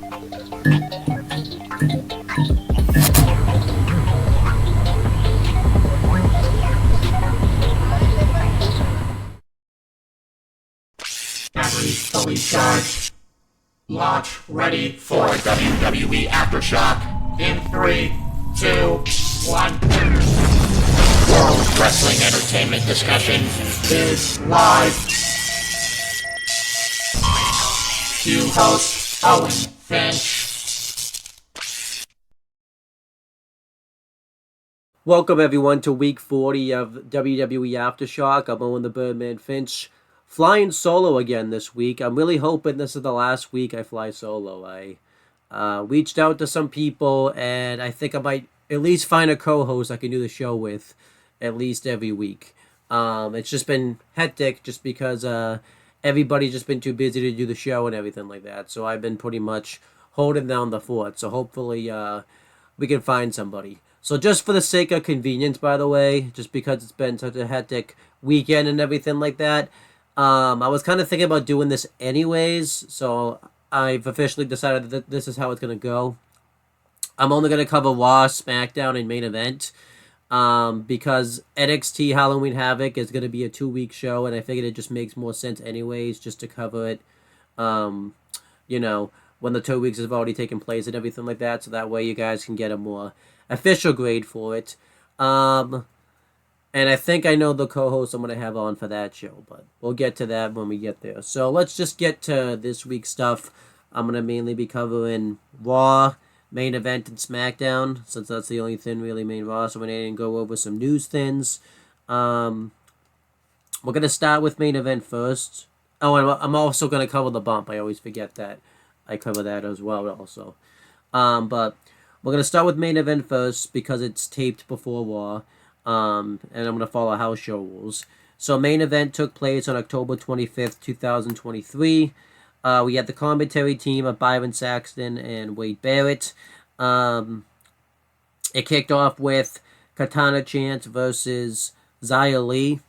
Batteries fully charged. Launch ready for WWE Aftershock in 3, 2, 1. World Wrestling Entertainment Discussion is live. Cue host Owen Finch. Welcome everyone to week 40 of WWE Aftershock. I'm Owen the Birdman Finch, flying solo again this week. I'm really hoping this is the last week I fly solo. I reached out to some people, and I think I might at least find a co-host I can do the show with at least every week. It's just been hectic just because everybody's just been too busy to do the show and everything like that. So I've been pretty much holding down the fort. So hopefully we can find somebody. So just for the sake of convenience, by the way, just because it's been such a hectic weekend and everything like that, I was kind of thinking about doing this anyways, so I've officially decided that this is how it's going to go. I'm only going to cover Raw, SmackDown, and Main Event, because NXT Halloween Havoc is going to be a 2-week show, and I figured it just makes more sense anyways, just to cover it, when the 2 weeks have already taken place and everything like that, so that way you guys can get a more official grade for it. And I think I know the co-host I'm going to have on for that show, but we'll get to that when we get there. So let's just get to this week's stuff. I'm going to mainly be covering Raw, Main Event, and SmackDown, since that's the only thing really main Raw, so I'm going to go over some news things. We're going to start with Main Event first. Oh, and I'm also going to cover the bump. I always forget that. I cover that as well also. But we're going to start with Main Event first because it's taped before Raw. And I'm going to follow house show rules. So Main Event took place on October 25th, 2023. We had the commentary team of Byron Saxton and Wade Barrett. It kicked off with Katana Chance versus Xia Li.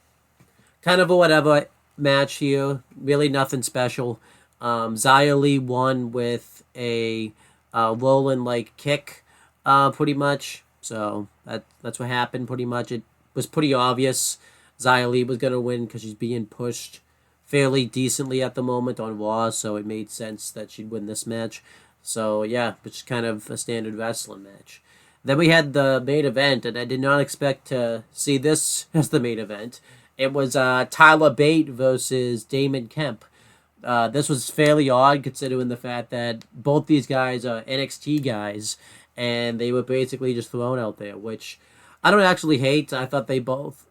Kind of a whatever match here. Really nothing special. Xia Li won with a rolling kick, pretty much. So that's what happened, pretty much. It was pretty obvious Xia Li was going to win because she's being pushed fairly decently at the moment on Raw, so it made sense that she'd win this match. So, yeah, it's kind of a standard wrestling match. Then we had the main event, and I did not expect to see this as the main event. It was Tyler Bate versus Damon Kemp. This was fairly odd considering the fact that both these guys are NXT guys, and they were basically just thrown out there, which I don't actually hate. I thought they both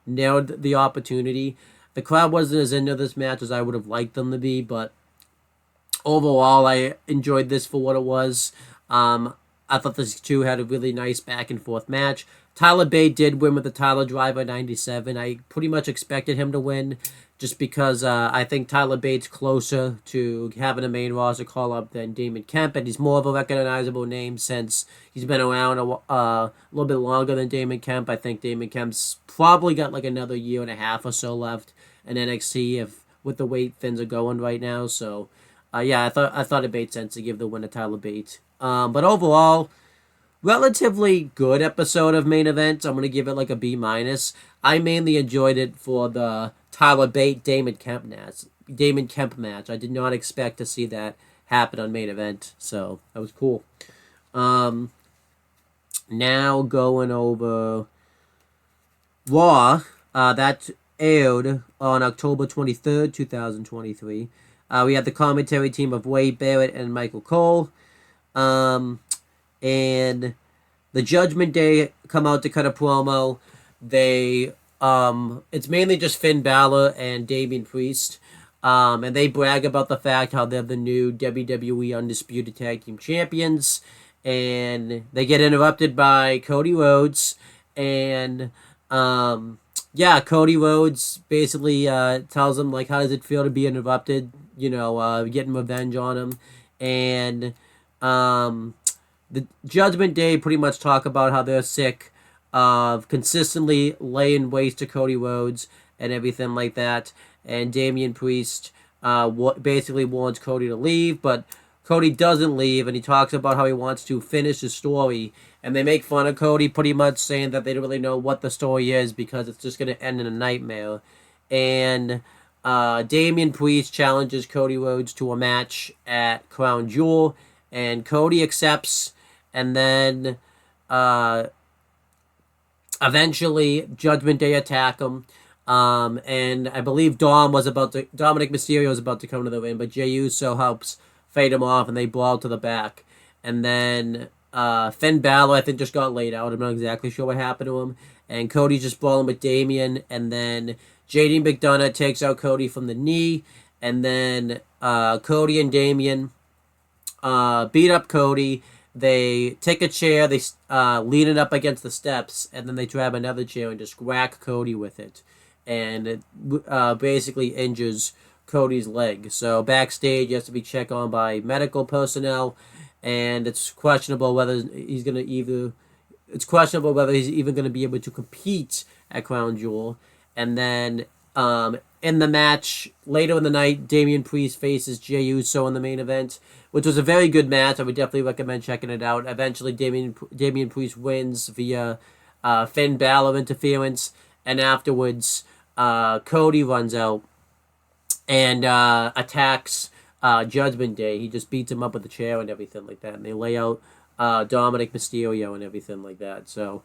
nailed the opportunity. The crowd wasn't as into this match as I would have liked them to be, but overall I enjoyed this for what it was. I thought these two had a really nice back-and-forth match. Tyler Bate did win with the Tyler Driver 97. I pretty much expected him to win, just because I think Tyler Bate's closer to having a main roster call-up than Damon Kemp, and he's more of a recognizable name since he's been around a little bit longer than Damon Kemp. I think Damon Kemp's probably got another year and a half or so left in NXT with the way things are going right now. So, I thought it made sense to give the win to Tyler Bate. But overall, relatively good episode of Main Event. I'm going to give it a B-. I mainly enjoyed it for the Tyler Bate Damon Kemp match. I did not expect to see that happen on Main Event, so that was cool. Now going over Raw, that aired on October 23rd, 2023. We had the commentary team of Wade Barrett and Michael Cole. And the Judgment Day come out to cut a promo. They it's mainly just Finn Balor and Damian Priest. And they brag about the fact how they're the new WWE Undisputed Tag Team Champions. And they get interrupted by Cody Rhodes. And Cody Rhodes basically tells them how does it feel to be interrupted, getting revenge on him. And the Judgment Day pretty much talk about how they're sick of consistently laying waste to Cody Rhodes and everything like that. And Damian Priest basically wants Cody to leave, but Cody doesn't leave, and he talks about how he wants to finish his story. And they make fun of Cody, pretty much saying that they don't really know what the story is because it's just going to end in a nightmare. And Damian Priest challenges Cody Rhodes to a match at Crown Jewel, and Cody accepts. And then eventually, Judgment Day attack him. And I believe Dominic Mysterio was about to come to the ring, but Jey Uso helps fade him off, and they brawl to the back. And then Finn Balor, I think, just got laid out. I'm not exactly sure what happened to him. And Cody's just brawling with Damian. And then JD McDonough takes out Cody from the knee. And then Cody and Damian beat up Cody. They take a chair, they lean it up against the steps, and then they grab another chair and just whack Cody with it. And it basically injures Cody's leg. So backstage, he has to be checked on by medical personnel, and it's questionable whether he's even going to be able to compete at Crown Jewel. And then in the match later in the night, Damian Priest faces Jey Uso in the main event, which was a very good match. I would definitely recommend checking it out. Eventually, Damian Priest wins via Finn Balor interference, and afterwards, Cody runs out and attacks Judgment Day. He just beats him up with a chair and everything like that, and they lay out Dominic Mysterio and everything like that. So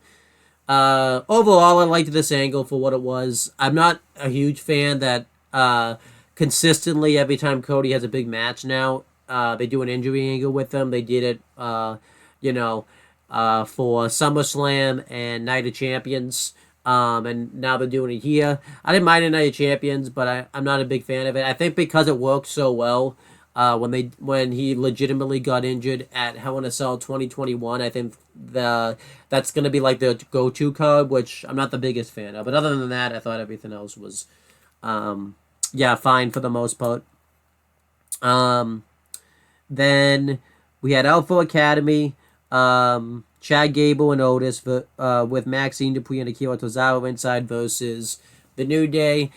overall, I liked this angle for what it was. I'm not a huge fan that consistently every time Cody has a big match now, they do an injury angle with him. They did it, for SummerSlam and Night of Champions. And now they're doing it here. I didn't mind a Night of Champions, but I'm not a big fan of it. I think because it worked so well when he legitimately got injured at Hell in a Cell 2021, I think that's going to be like the go-to card, which I'm not the biggest fan of. But other than that, I thought everything else was, fine for the most part. Then we had Alpha Academy, Chad Gable and Otis with Maxine Dupree and Akira Tozawa inside versus The New Day.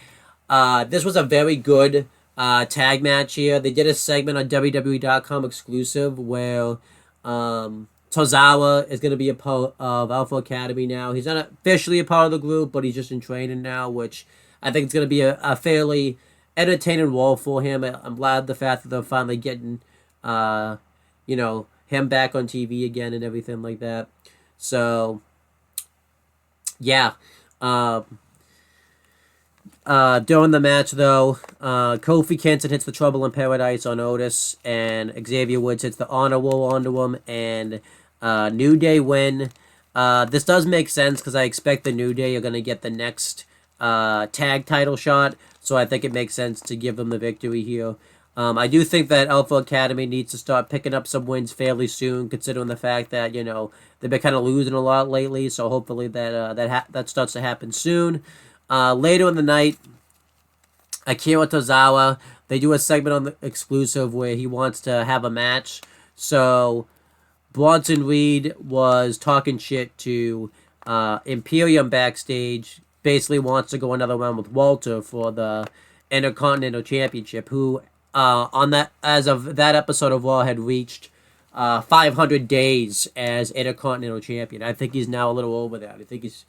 This was a very good tag match here. They did a segment on WWE.com exclusive where Tozawa is going to be a part of Alpha Academy now. He's not officially a part of the group, but he's just in training now, which I think it's going to be a fairly entertaining role for him. I'm glad the fact that they're finally getting him back on TV again and everything like that. So, yeah. During the match, though, Kofi Kingston hits the Trouble in Paradise on Otis, and Xavier Woods hits the Honor Roll onto him, and New Day win. This does make sense because I expect the New Day are going to get the next tag title shot, so I think it makes sense to give them the victory here. I do think that Alpha Academy needs to start picking up some wins fairly soon, considering the fact that, they've been kind of losing a lot lately, so hopefully that starts to happen soon. Later in the night, Akira Tozawa, they do a segment on the exclusive where he wants to have a match. So Bronson Reed was talking shit to Imperium backstage, basically wants to go another round with Walter for the Intercontinental Championship, who as of that episode of Raw had reached 500 days as Intercontinental Champion. I think he's now a little over that. I think he's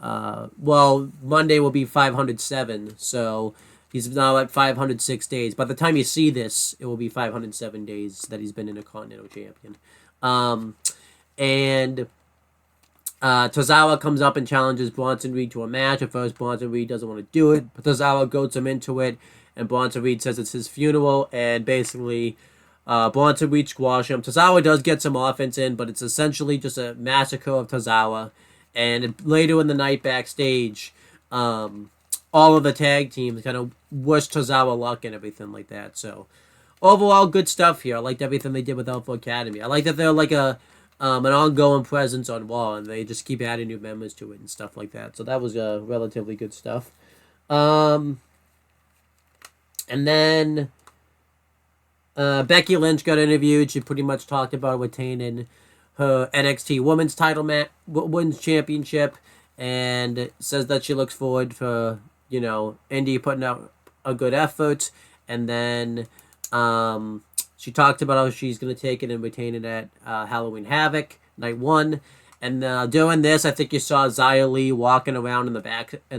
Monday will be 507, so he's now at 506 days. By the time you see this, it will be 507 days that he's been Intercontinental Champion. And Tozawa comes up and challenges Bronson Reed to a match. At first, Bronson Reed doesn't want to do it, but Tozawa goads him into it, and Bronson Reed says it's his funeral, and basically Bronson Reed squashes him. Tozawa does get some offense in, but it's essentially just a massacre of Tozawa. And later in the night backstage, all of the tag teams kind of wish Tozawa luck and everything like that. So overall, good stuff here. I liked everything they did with Alpha Academy. I like that they're like an ongoing presence on Raw, and they just keep adding new members to it and stuff like that. So that was relatively good stuff. And then Becky Lynch got interviewed. She pretty much talked about retaining her NXT Women's Championship, and says that she looks forward for, Indy putting out a good effort. And then She talked about how she's going to take it and retain it at Halloween Havoc night 1. And during this, I think you saw Xia Li walking around in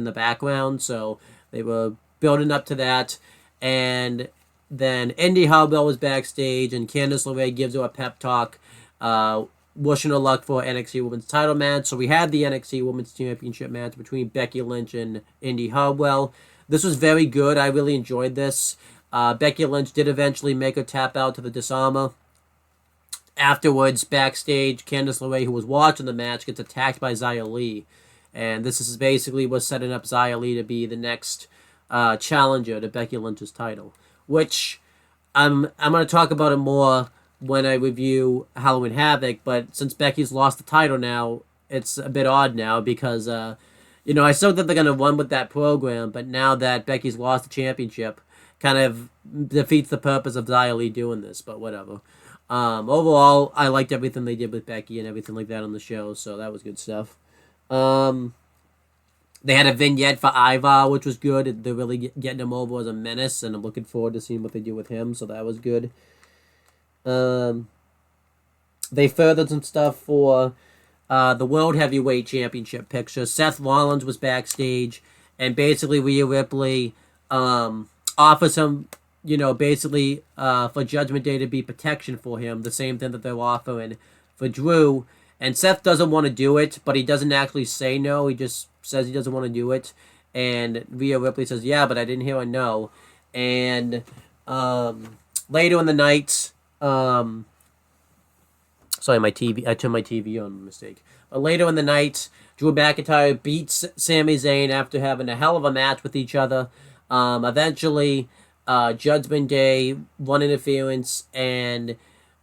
the background, so they were building up to that. And then Indy Hartwell was backstage, and Candice LeRae gives her a pep talk, wishing her luck for NXT Women's title match. So we had the NXT Women's Championship match between Becky Lynch and Indy Hartwell. This was very good. I really enjoyed this. Becky Lynch did eventually make her tap out to the Disarmer. Afterwards, backstage, Candice LeRae, who was watching the match, gets attacked by Xia Li. And this is basically what's setting up Xia Li to be the next challenger to Becky Lynch's title. Which I'm going to talk about it more when I review Halloween Havoc. But since Becky's lost the title now, it's a bit odd now because, I still think they're going to run with that program. But now that Becky's lost the championship, kind of defeats the purpose of Xia Li doing this. But whatever. Overall, I liked everything they did with Becky and everything like that on the show, so that was good stuff. They had a vignette for Ivar, which was good. They're really getting him over as a menace, and I'm looking forward to seeing what they do with him, so that was good. They furthered some stuff for the World Heavyweight Championship picture. Seth Rollins was backstage, and basically Rhea Ripley offers him, basically for Judgment Day to be protection for him, the same thing that they're offering for Drew. And Seth doesn't want to do it, but he doesn't actually say no. He just says he doesn't want to do it. And Rhea Ripley says, yeah, but I didn't hear a no. And later in the night, sorry, I turned my TV on, mistake. But later in the night, Drew McIntyre beats Sami Zayn after having a hell of a match with each other. Eventually, Judgment Day, one interference, and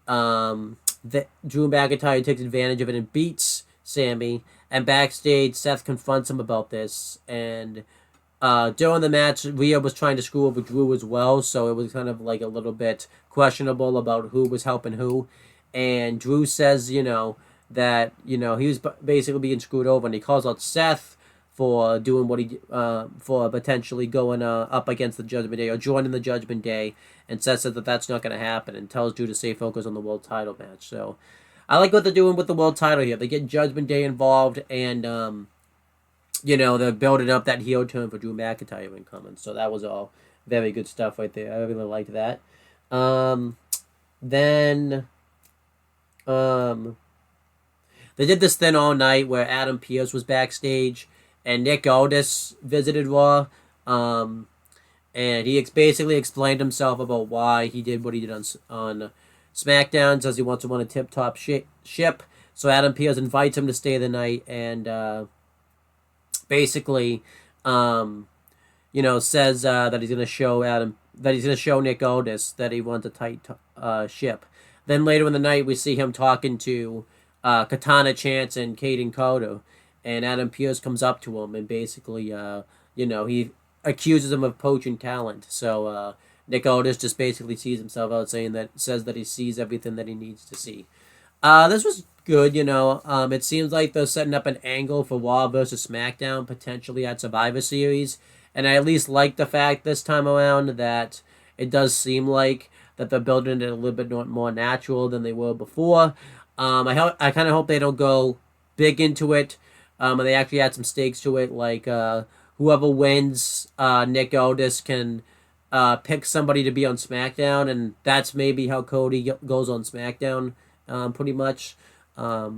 Drew McIntyre takes advantage of it and beats Sammy. And backstage, Seth confronts him about this. And during the match, Rhea was trying to screw over Drew as well, so it was kind of like a little bit questionable about who was helping who. And Drew says, that, he was basically being screwed over, and he calls out Seth for doing what he for potentially going up against the Judgment Day or joining the Judgment Day, and says that that's not going to happen, and tells Drew to stay focused on the world title match. So I like what they're doing with the world title here. They get Judgment Day involved, and they're building up that heel turn for Drew McIntyre incoming. So that was all very good stuff right there. I really liked that. Then they did this thing all night where Adam Pearce was backstage. And Nick Aldis visited Raw, and he basically explained himself about why he did what he did on SmackDown. Says he wants to run a tip-top ship. So Adam Pearce invites him to stay the night, and basically, says that he's going to show Nick Aldis that he wants a tight ship. Then later in the night, we see him talking to Katana Chance and Kaden Carter. And Adam Pearce comes up to him and basically, he accuses him of poaching talent. So Nick Aldis just basically sees himself out, says that he sees everything that he needs to see. This was good, It seems like they're setting up an angle for Raw versus SmackDown potentially at Survivor Series, and I at least like the fact this time around that it does seem like that they're building it a little bit more natural than they were before. I kind of hope they don't go big into it. And they actually add some stakes to it, like whoever wins, Nick Aldis can pick somebody to be on SmackDown, and that's maybe how Cody goes on SmackDown, pretty much. But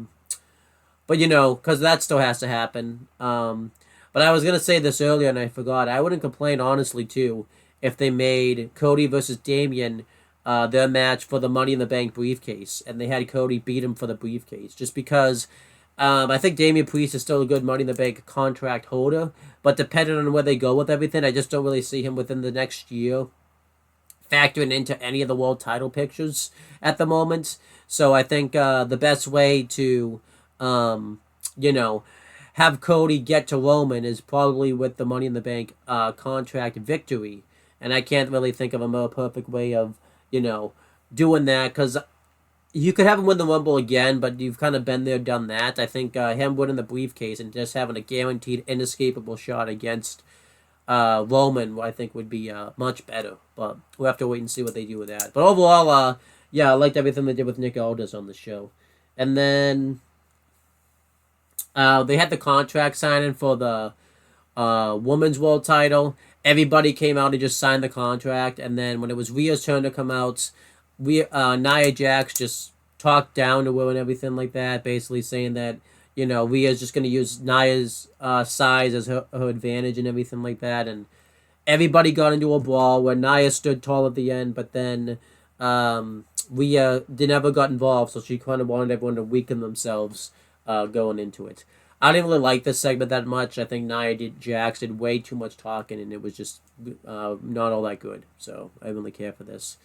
because that still has to happen. But I was gonna say this earlier and I forgot. I wouldn't complain, honestly, too, if they made Cody versus Damian their match for the Money in the Bank briefcase, and they had Cody beat him for the briefcase, just because. I think Damian Priest is still a good Money in the Bank contract holder, but depending on where they go with everything, I just don't really see him within the next year factoring into any of the world title pictures at the moment. So I think the best way to, have Cody get to Roman is probably with the Money in the Bank contract victory. And I can't really think of a more perfect way of, doing that, because you could have him win the Rumble again, but you've kind of been there, done that. I think him winning the briefcase and just having a guaranteed, inescapable shot against Roman, I think, would be much better. But we'll have to wait and see what they do with that. But overall, yeah, I liked everything they did with Nick Aldis on the show. And then they had the contract signing for the women's world title. Everybody came out and just signed the contract. And then when it was Rhea's turn to come out, Nia Jax just talked down to her and everything like that, basically saying that, Rhea's just going to use Nia's size as her advantage and everything like that. And everybody got into a brawl where Nia stood tall at the end, but then Rhea never got involved, so she kind of wanted everyone to weaken themselves going into it. I didn't really like this segment that much. I think Jax did way too much talking, and it was just not all that good. So I didn't really care for this.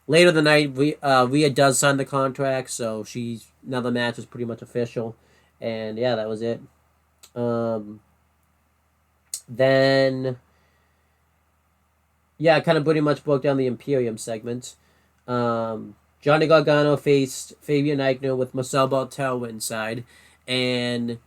Later the night, Rhea does sign the contract, so now the match is pretty much official. And yeah, that was it. Then, yeah, I kind of pretty much broke down the Imperium segment. Johnny Gargano faced Fabian Aichner with Marcel Bartel inside, and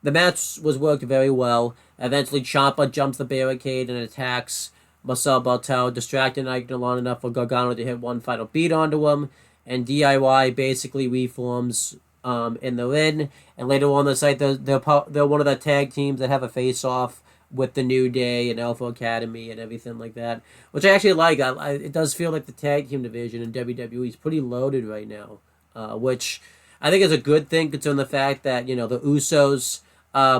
the match was worked very well. Eventually, Ciampa jumps the barricade and attacks Marcel Bartel, distracting Aichner long enough for Gargano to hit one final beat onto him, and DIY basically reforms in the ring. And later on the site, they're one of the tag teams that have a face-off with the New Day and Alpha Academy and everything like that, which I actually like. It does feel like the tag team division in WWE is pretty loaded right now, which I think is a good thing considering the fact that, the Usos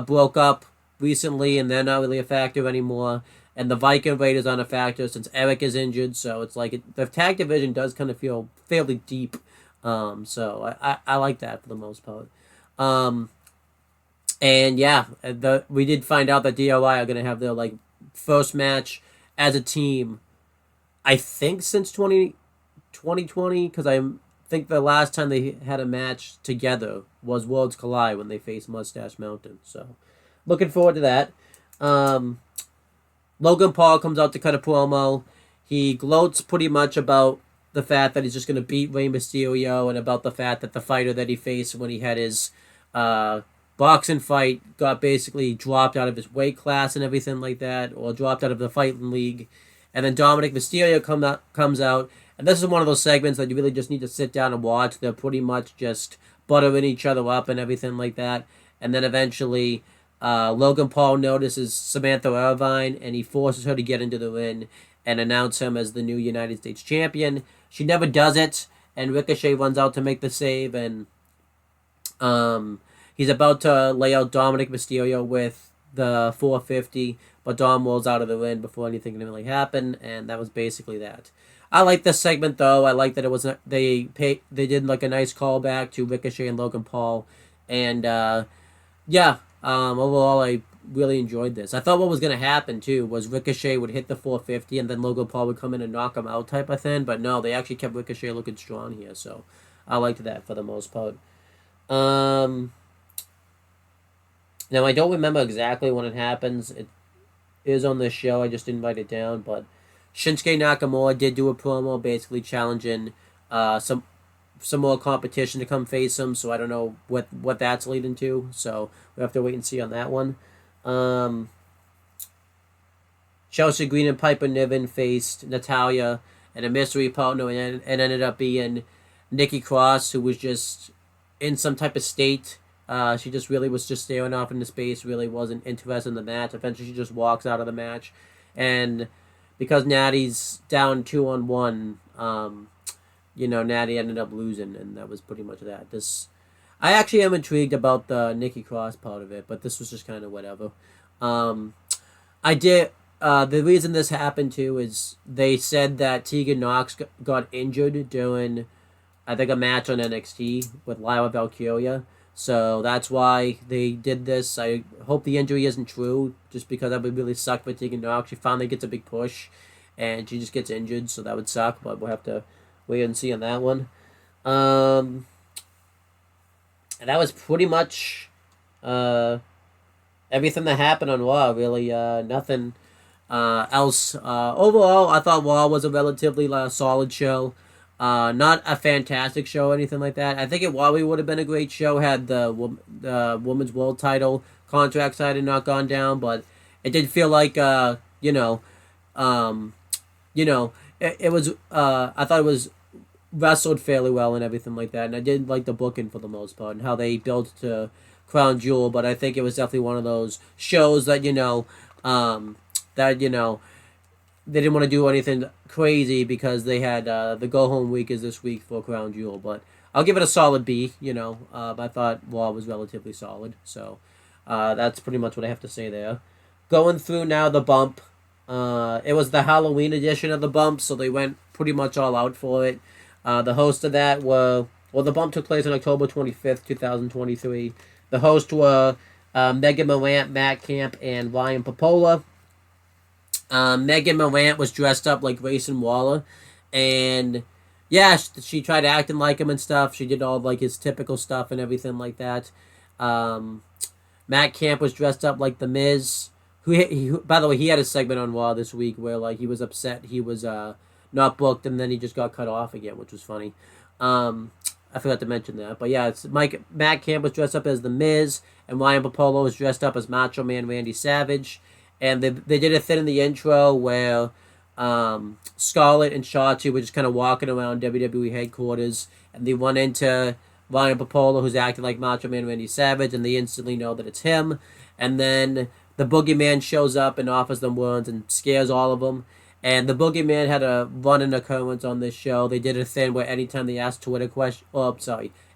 broke up recently and they're not really a factor anymore, and the Viking Raiders aren't a factor since Eric is injured, so it's like the tag division does kind of feel fairly deep, so I like that for the most part. And yeah, we did find out that DIY are going to have their first match as a team, I think since 2020, because I think the last time they had a match together was Worlds Collide when they faced Mustache Mountain. So looking forward to that. Logan Paul comes out to cut a promo. He gloats pretty much about the fact that he's just going to beat Rey Mysterio and about the fact that the fighter that he faced when he had his boxing fight got basically dropped out of his weight class and everything like that, or dropped out of the fighting league. And then Dominic Mysterio comes out, and this is one of those segments that you really just need to sit down and watch. They're pretty much just buttering each other up and everything like that. And then eventually Logan Paul notices Samantha Irvine, and he forces her to get into the ring and announce him as the new United States champion. She never does it, and Ricochet runs out to make the save, and he's about to lay out Dominic Mysterio with the 450, but Dom rolls out of the ring before anything can really happen, and that was basically that. I like this segment though. I like that it was they did like a nice callback to Ricochet and Logan Paul, and overall I really enjoyed this. I thought what was gonna happen too was Ricochet would hit the 450 and then Logan Paul would come in and knock him out type of thing, but no, they actually kept Ricochet looking strong here, so I liked that for the most part. Now, I don't remember exactly when it happens. It is on this show. I just didn't write it down. But Shinsuke Nakamura did do a promo basically challenging some more competition to come face him. So I don't know what that's leading to. So we have to wait and see on that one. Chelsea Green and Piper Niven faced Natalya and a mystery partner, and ended up being Nikki Cross, who was just in some type of state. She just really was just staring off into space, really wasn't interested in the match. Eventually she just walks out of the match. And because Natty's down 2-on-1, Natty ended up losing, and that was pretty much that. I actually am intrigued about the Nikki Cross part of it, but this was just kind of whatever. The reason this happened too is they said that Tegan Nox got injured during, I think, a match on NXT with Lyra Valkyria. So that's why they did this. I hope the injury isn't true, just because that would really suck for Tegan Nox. She finally gets a big push, and she just gets injured, so that would suck, but we'll have to wait and see on that one. And that was pretty much everything that happened on Raw, really. Nothing else. Overall, I thought Raw was a relatively solid show. Not a fantastic show or anything like that. I think it probably would have been a great show had the women's world title contract side had not gone down, but It did feel like um, it was I thought it was wrestled fairly well and everything like that, and I did like the booking for the most part and how they built to Crown Jewel. But I think it was definitely one of those shows that that they didn't want to do anything crazy because they had the go home week is this week for Crown Jewel. But I'll give it a solid B. I thought Raw was relatively solid, so that's pretty much what I have to say there. Going through now the bump. It was the Halloween edition of the bump, so they went pretty much all out for it. The host of that the bump took place on October 25th, 2023. The hosts were Megan Morant, Matt Camp, and Ryan Popola. Megan Morant was dressed up like Grayson Waller, and yeah, she tried acting like him and stuff. She did all like his typical stuff and everything like that. Matt Camp was dressed up like the Miz. By the way, he had a segment on Raw this week where like he was upset he was not booked, and then he just got cut off again, which was funny. I forgot to mention that, but yeah, Matt Camp was dressed up as the Miz, and Ryan Popolo was dressed up as Macho Man Randy Savage. And they did a thing in the intro where Scarlett and Shotzi were just kind of walking around WWE headquarters, and they run into Ryan Popolo, who's acting like Macho Man Randy Savage, and they instantly know that it's him. And then the Boogeyman shows up and offers them wounds and scares all of them. And the Boogeyman had a running occurrence on this show. They did a thing where anytime they asked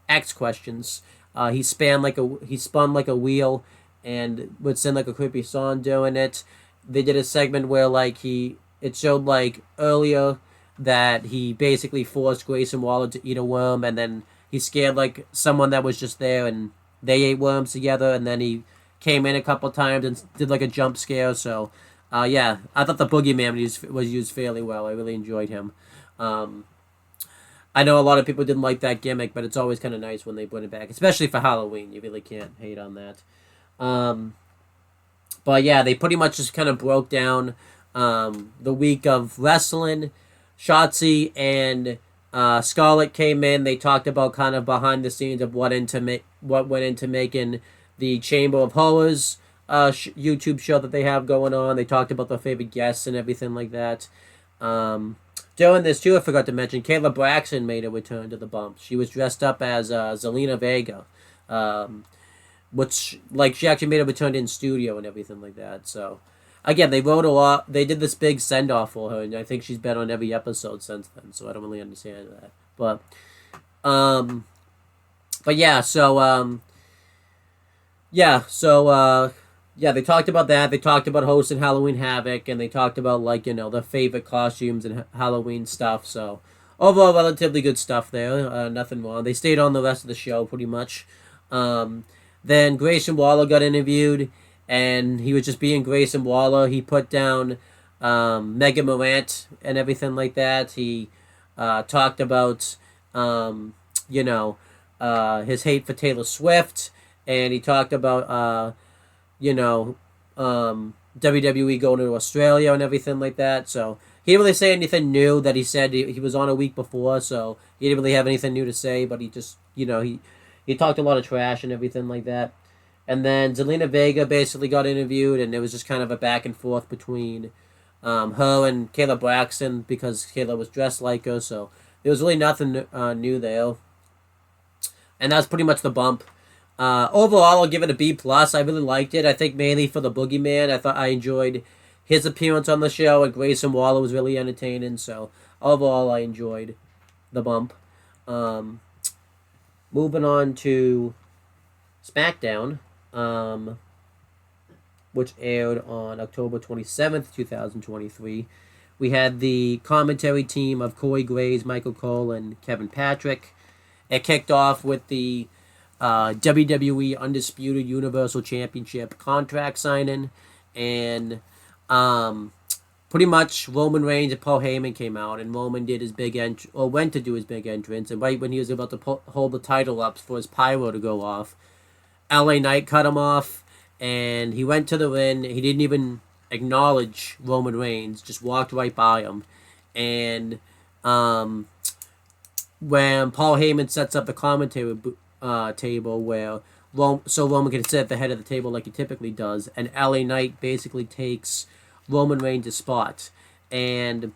X questions, he spun like a wheel and would send like a creepy song doing it. They did a segment where it showed like earlier that he basically forced Grayson Waller to eat a worm, and then he scared like someone that was just there, and they ate worms together, and then he came in a couple times and did like a jump scare. So yeah, I thought the Boogeyman was used fairly well. I really enjoyed him. I know a lot of people didn't like that gimmick, but it's always kind of nice when they bring it back, especially for Halloween. You really can't hate on that. But yeah, they pretty much just kind of broke down the week of wrestling. Shotzi and Scarlett came in. They talked about kind of behind the scenes of what went into making the Chamber of Horrors YouTube show that they have going on. They talked about their favorite guests and everything like that. During this too, I forgot to mention, Kayla Braxton made a return to the bump. She was dressed up as Zelina Vega. Which, like, she actually made a return in studio and everything like that. So, again, they wrote a lot. They did this big send-off for her, and I think she's been on every episode since then, so I don't really understand that. But yeah, they talked about that. They talked about hosting Halloween Havoc, and they talked about, their favorite costumes and Halloween stuff. So, overall, relatively good stuff there. Nothing wrong. They stayed on the rest of the show, pretty much. Then Grayson Waller got interviewed, and he was just being Grayson Waller. He put down Megan Morant and everything like that. He talked about, his hate for Taylor Swift, and he talked about, WWE going to Australia and everything like that. So he didn't really say anything new that he said he was on a week before, so he didn't really have anything new to say, but he just, he talked a lot of trash and everything like that. And then Zelina Vega basically got interviewed, and it was just kind of a back and forth between her and Kayla Braxton because Kayla was dressed like her, so there was really nothing new there. And that's pretty much the bump. Overall, I'll give it a B+. I really liked it. I think mainly for the Boogeyman. I thought I enjoyed his appearance on the show, and Grayson Waller was really entertaining, so overall I enjoyed the bump. Moving on to SmackDown, which aired on October 27th, 2023. We had the commentary team of Corey Graves, Michael Cole, and Kevin Patrick. It kicked off with the WWE Undisputed Universal Championship contract signing, and pretty much Roman Reigns and Paul Heyman came out, and Roman did his went to do his big entrance, and right when he was about to hold the title up for his pyro to go off, LA Knight cut him off, and he went to the ring. He didn't even acknowledge Roman Reigns, just walked right by him, and when Paul Heyman sets up the commentary table where so Roman can sit at the head of the table like he typically does, and LA Knight basically takes Roman Reigns' spot. And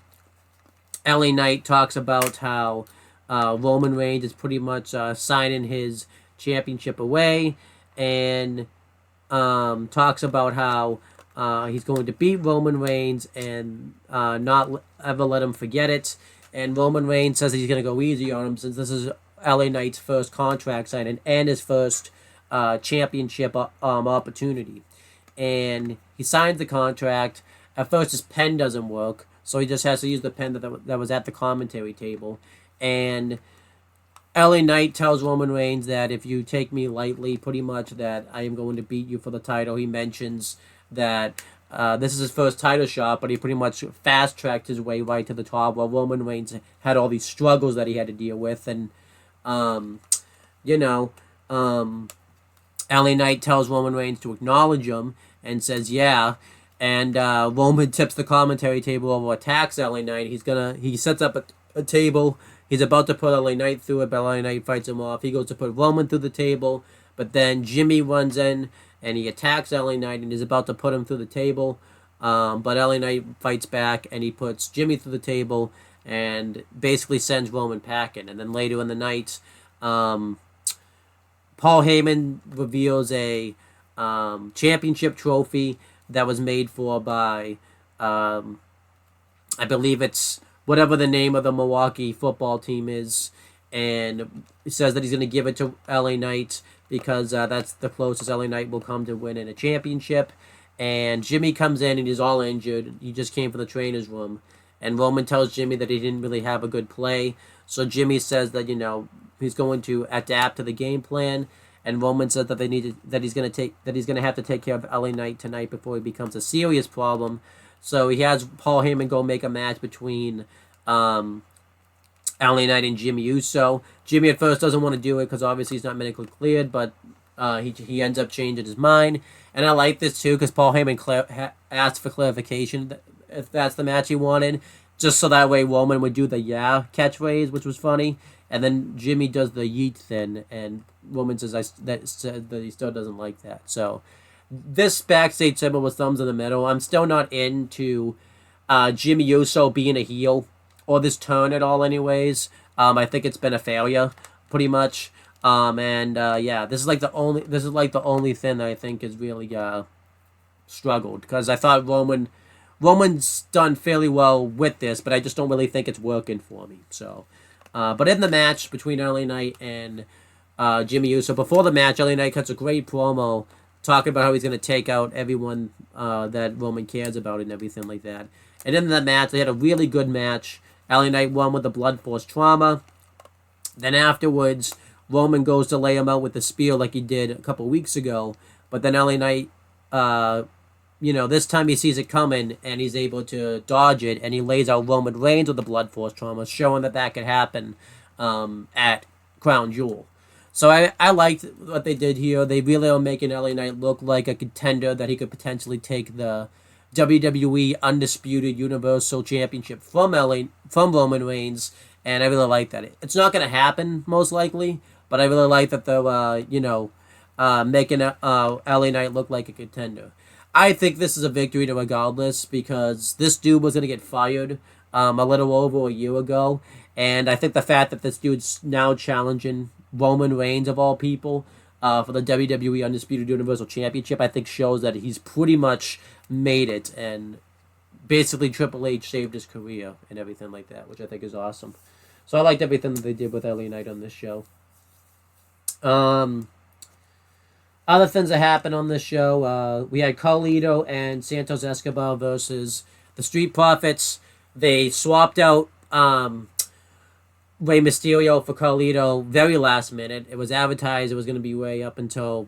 LA Knight talks about how Roman Reigns is pretty much signing his championship away, and talks about how he's going to beat Roman Reigns and not ever let him forget it. And Roman Reigns says that he's going to go easy on him since this is LA Knight's first contract signing and his first championship opportunity. And he signs the contract. At first, his pen doesn't work, so he just has to use the pen that was at the commentary table. And LA Knight tells Roman Reigns that if you take me lightly, pretty much that I am going to beat you for the title. He mentions that this is his first title shot, but he pretty much fast-tracked his way right to the top while Roman Reigns had all these struggles that he had to deal with. And, LA Knight tells Roman Reigns to acknowledge him and says, yeah. And Roman tips the commentary table over, attacks LA Knight. He sets up a table. He's about to put LA Knight through it, but LA Knight fights him off. He goes to put Roman through the table, but then Jimmy runs in and he attacks LA Knight and is about to put him through the table. But LA Knight fights back and he puts Jimmy through the table and basically sends Roman packing. And then later in the night, Paul Heyman reveals a championship trophy that was made for by, I believe it's whatever the name of the Milwaukee football team is, and it says that he's going to give it to LA Knight because that's the closest LA Knight will come to winning a championship. And Jimmy comes in and he's all injured. He just came from the trainer's room. And Roman tells Jimmy that he didn't really have a good play. So Jimmy says that, he's going to adapt to the game plan. And Roman says that he's going to have to take care of LA Knight tonight before he becomes a serious problem. So he has Paul Heyman go make a match between LA Knight and Jimmy Uso. Jimmy at first doesn't want to do it because obviously he's not medically cleared, but he ends up changing his mind. And I like this too because Paul Heyman asked for clarification if that's the match he wanted, just so that way Roman would do the yeah catchphrase, which was funny. And then Jimmy does the yeet thing, and Roman says that he still doesn't like that. So this backstage segment was thumbs in the middle. I'm still not into Jimmy Uso being a heel or this turn at all. Anyways, I think it's been a failure, pretty much. This is like the only thing that I think has really struggled because I thought Roman's done fairly well with this, but I just don't really think it's working for me. So. But in the match between LA Knight and Jimmy Uso, before the match, LA Knight cuts a great promo talking about how he's going to take out everyone that Roman cares about and everything like that. And in the match, they had a really good match. LA Knight won with the Blood Force trauma. Then afterwards, Roman goes to lay him out with the spear like he did a couple weeks ago. But then LA Knight, this time he sees it coming and he's able to dodge it, and he lays out Roman Reigns with the Blood Force trauma, showing that could happen at Crown Jewel. So I liked what they did here. They really are making LA Knight look like a contender that he could potentially take the WWE Undisputed Universal Championship from Roman Reigns, and I really like that. It's not going to happen, most likely, but I really like that they're, making LA Knight look like a contender. I think this is a victory regardless because this dude was going to get fired a little over a year ago. And I think the fact that this dude's now challenging Roman Reigns, of all people, for the WWE Undisputed Universal Championship, I think shows that he's pretty much made it. And basically Triple H saved his career and everything like that, which I think is awesome. So I liked everything that they did with LA Knight on this show. Other things that happened on this show, we had Carlito and Santos Escobar versus the Street Profits. They swapped out Rey Mysterio for Carlito very last minute. It was advertised it was going to be Rey up until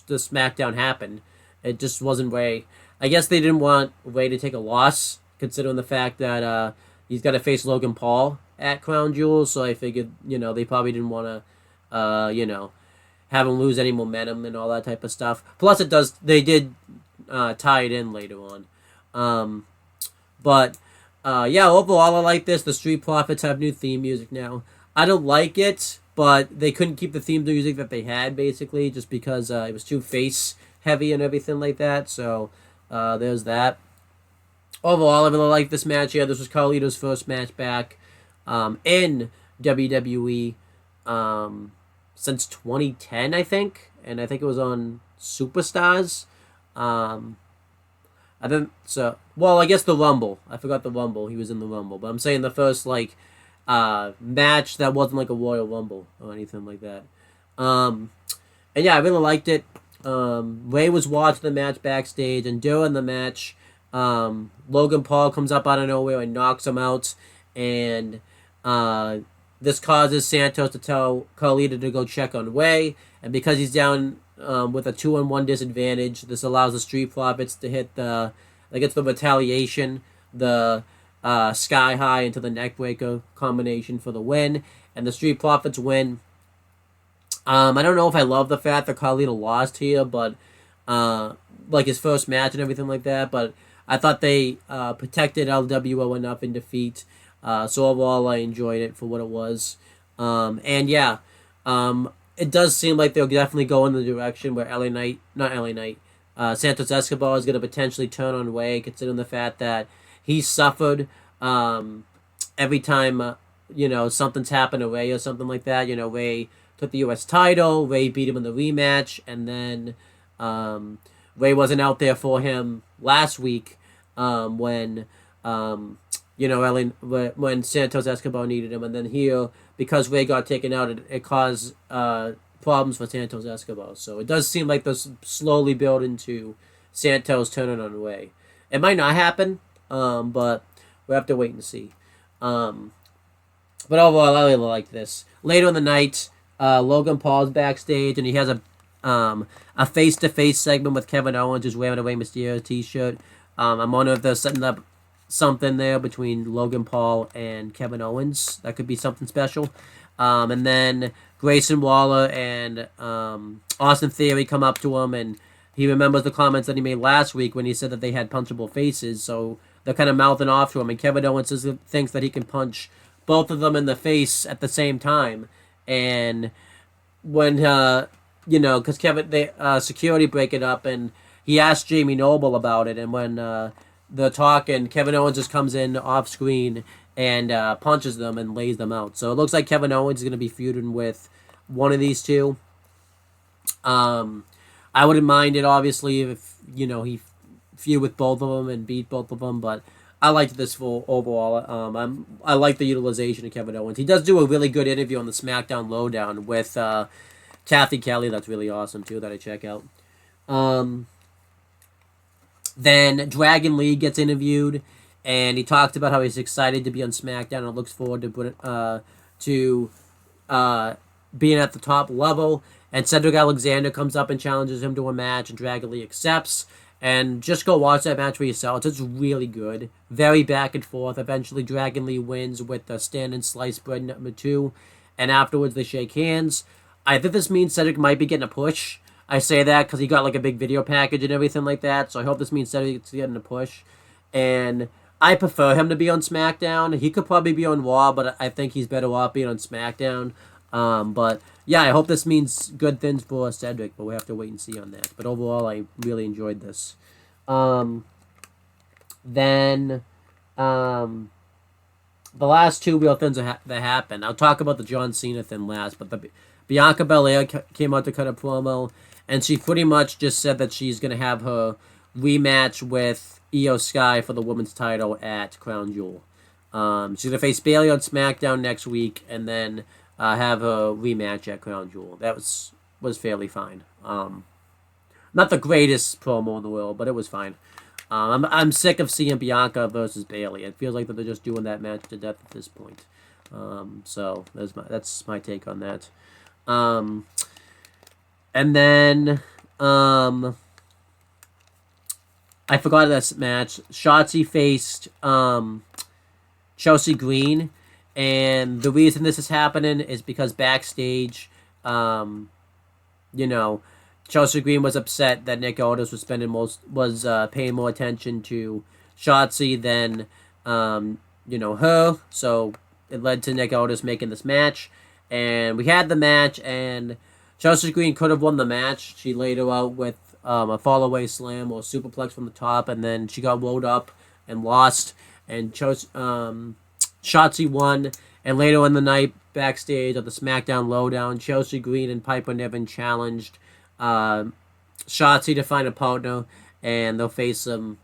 the SmackDown happened. It just wasn't Rey. I guess they didn't want Rey to take a loss, considering the fact that he's got to face Logan Paul at Crown Jewel, so I figured, they probably didn't want to, have him lose any momentum and all that type of stuff. Plus, they did tie it in later on. Overall, I like this. The Street Profits have new theme music now. I don't like it, but they couldn't keep the theme music that they had, basically, just because it was too face heavy and everything like that. So there's that. Overall, I really like this match here. This was Carlito's first match back in WWE since 2010, I think. And I think it was on Superstars. I didn't. So, well, I guess the Rumble. I forgot the Rumble. He was in the Rumble. But I'm saying the first, like, match that wasn't like a Royal Rumble or anything like that. And yeah, I really liked it. Ray was watching the match backstage, and during the match, Logan Paul comes up out of nowhere and knocks him out, and this causes Santos to tell Carlito to go check on Ray, and because he's down with a 2-on-1 disadvantage, this allows the Street Profits to hit the, like, it's the retaliation, the Sky High into the neckbreaker combination for the win, and the Street Profits win. I don't know if I love the fact that Carlito lost here, but like his first match and everything like that, but I thought they protected LWO enough in defeat. So overall, I enjoyed it for what it was. And yeah, it does seem like they'll definitely go in the direction where Santos Escobar is going to potentially turn on Ray, considering the fact that he suffered every time, something's happened to Ray or something like that. Ray took the U.S. title, Ray beat him in the rematch, and then Ray wasn't out there for him last week when Santos Escobar needed him, and then here, because Ray got taken out, it caused problems for Santos Escobar. So it does seem like they're slowly building to Santos turning on Ray. It might not happen, but we'll have to wait and see. But overall, I really like this. Later in the night, Logan Paul's backstage, and he has a face-to-face segment with Kevin Owens, who's wearing a Rey Mysterio t-shirt. I'm wondering if they're setting up something there between Logan Paul and Kevin Owens. That could be something special. And then Grayson Waller and Austin Theory come up to him, and he remembers the comments that he made last week when he said that they had punchable faces, so they're kind of mouthing off to him, and Kevin Owens thinks that he can punch both of them in the face at the same time. And when, because security break it up, and he asked Jamie Noble about it, and when they're talking, Kevin Owens just comes in off screen and punches them and lays them out. So it looks like Kevin Owens is going to be feuding with one of these two. I wouldn't mind it, obviously, if, he feud with both of them and beat both of them, but I liked this for overall. I like the utilization of Kevin Owens. He does do a really good interview on the SmackDown Lowdown with Kathy Kelly. That's really awesome, too, that I check out. Then Dragon Lee gets interviewed, and he talked about how he's excited to be on SmackDown and looks forward to being at the top level. And Cedric Alexander comes up and challenges him to a match, and Dragon Lee accepts. And just go watch that match for yourselves. It's really good. Very back and forth. Eventually, Dragon Lee wins with the stand and slice bread number 2. And afterwards, they shake hands. I think this means Cedric might be getting a push. I say that because he got like a big video package and everything like that. So I hope this means Cedric's getting a push. And I prefer him to be on SmackDown. He could probably be on Raw, but I think he's better off being on SmackDown. But yeah, I hope this means good things for Cedric, but we'll have to wait and see on that. But overall, I really enjoyed this. Then the last two real things that happened. I'll talk about the John Cena thing last, but the Bianca Belair came out to cut a promo, and she pretty much just said that she's going to have her rematch with Io Sky for the women's title at Crown Jewel. She's going to face Bayley on SmackDown next week, and then have a rematch at Crown Jewel. That was fairly fine. Not the greatest promo in the world, but it was fine. I'm sick of seeing Bianca versus Bayley. It feels like that they're just doing that match to death at this point. So that's my take on that. And then I forgot this match. Shotzi faced Chelsea Green. And the reason this is happening is because backstage, Chelsea Green was upset that Nick Aldis was paying more attention to Shotzi than her. So it led to Nick Aldis making this match, And we had the match, and Chelsea Green could have won the match. She laid her out with a fall-away slam or superplex from the top, and then she got rolled up and lost. And Shotzi won, and later in the night, backstage at the SmackDown Lowdown, Chelsea Green and Piper Niven challenged Shotzi to find a partner, and they'll face them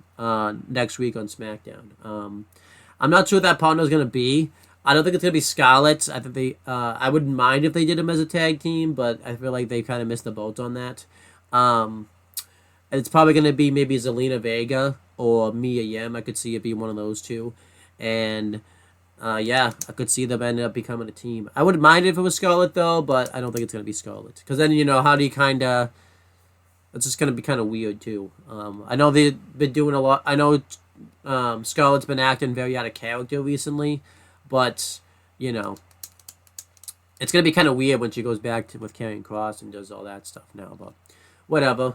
next week on SmackDown. I'm not sure what that partner is going to be. I don't think it's going to be Scarlett. I think I wouldn't mind if they did them as a tag team, but I feel like they kind of missed the boat on that. It's probably going to be maybe Zelina Vega or Mia Yim. I could see it be one of those two. And yeah, I could see them end up becoming a team. I wouldn't mind if it was Scarlett, though, but I don't think it's going to be Scarlett. Because then, how do you kind of... It's just going to be kind of weird, too. I know they've been doing a lot... I know Scarlett's been acting very out of character recently, but, it's going to be kind of weird when she goes back with Karrion Kross and does all that stuff now, but whatever.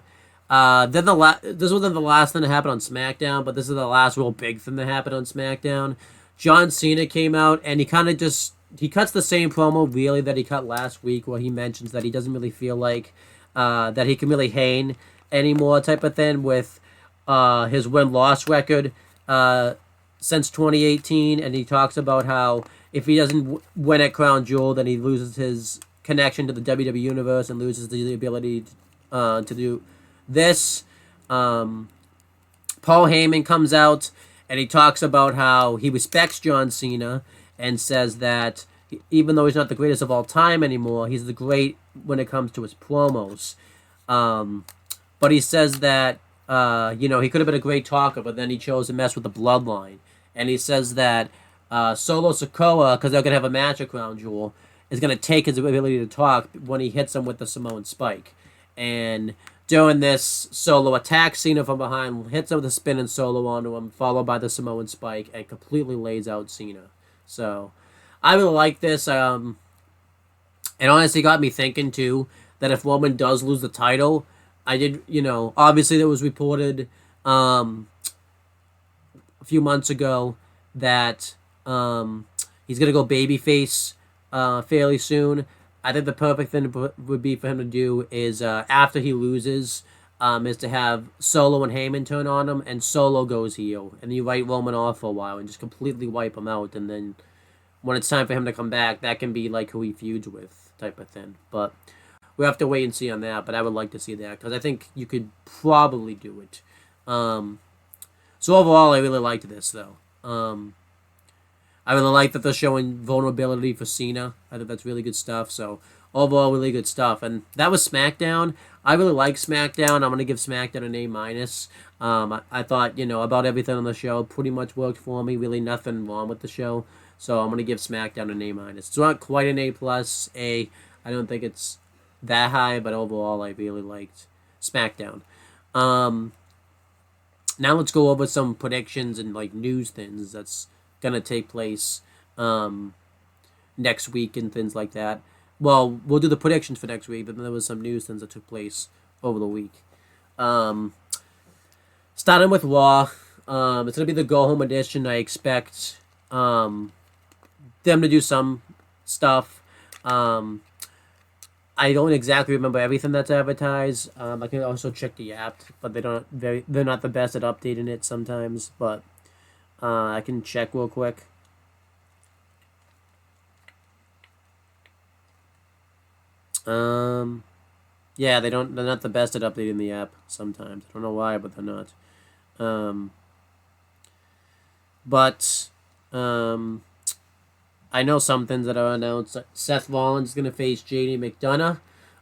Then this wasn't the last thing that happened on SmackDown, but this is the last real big thing that happened on SmackDown. John Cena came out, and he cuts the same promo, really, that he cut last week, where he mentions that he doesn't really feel like that he can really hang anymore, type of thing, with his win-loss record since 2018, and he talks about how if he doesn't win at Crown Jewel, then he loses his connection to the WWE Universe and loses the ability to do this. Paul Heyman comes out, and he talks about how he respects John Cena and says that even though he's not the greatest of all time anymore, he's the great when it comes to his promos. But he says that, he could have been a great talker, but then he chose to mess with the bloodline. And he says that Solo Sikoa, because they're going to have a match at Crown Jewel, is going to take his ability to talk when he hits him with the Samoan Spike. And during this, Solo attacks Cena from behind, hits him with a spinning Solo onto him, followed by the Samoan Spike, and completely lays out Cena. So, I really like this. It honestly got me thinking, too, that if Roman does lose the title, obviously there was reported a few months ago that he's going to go babyface fairly soon. I think the perfect thing would be for him to do is after he loses, is to have Solo and Heyman turn on him, and Solo goes heel, and you write Roman off for a while and just completely wipe him out, and then when it's time for him to come back, that can be like who he feuds with, type of thing. But we have to wait and see on that. But I would like to see that because I think you could probably do it. So overall, I really liked this though. I really like that they're showing vulnerability for Cena. I think that's really good stuff. So overall, really good stuff. And that was SmackDown. I really like SmackDown. I'm gonna give SmackDown an A-. I thought about everything on the show pretty much worked for me. Really nothing wrong with the show. So I'm gonna give SmackDown an A-. It's not quite an A+. I don't think it's that high, but overall, I really liked SmackDown. Now let's go over some predictions and news things that's gonna take place next week and things like that. Well, we'll do the predictions for next week, but then there was some news things that took place over the week. Starting with Raw, it's gonna be the go home edition. I expect them to do some stuff. I don't exactly remember everything that's advertised. I can also check the app, but they're not the best at updating it sometimes. But I can check real quick. Yeah, they're not the best at updating the app sometimes. I don't know why, but they're not. I know some things that are announced. Seth Rollins is going to face JD McDonough.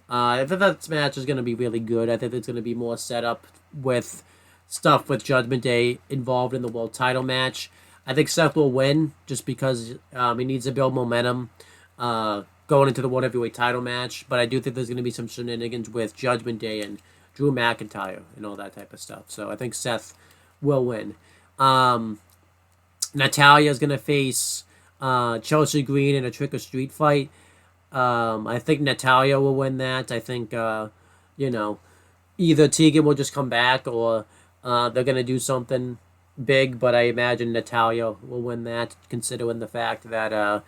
I think that match is going to be really good. I think it's going to be more set up with stuff with Judgment Day involved in the world title match. I think Seth will win just because he needs to build momentum going into the World Heavyweight title match. But I do think there's going to be some shenanigans with Judgment Day and Drew McIntyre and all that type of stuff. So I think Seth will win. Natalya is going to face Chelsea Green in a trick or street fight. I think Natalya will win that. I think, either Tegan will just come back or they're going to do something big, but I imagine Natalya will win that, considering the fact that,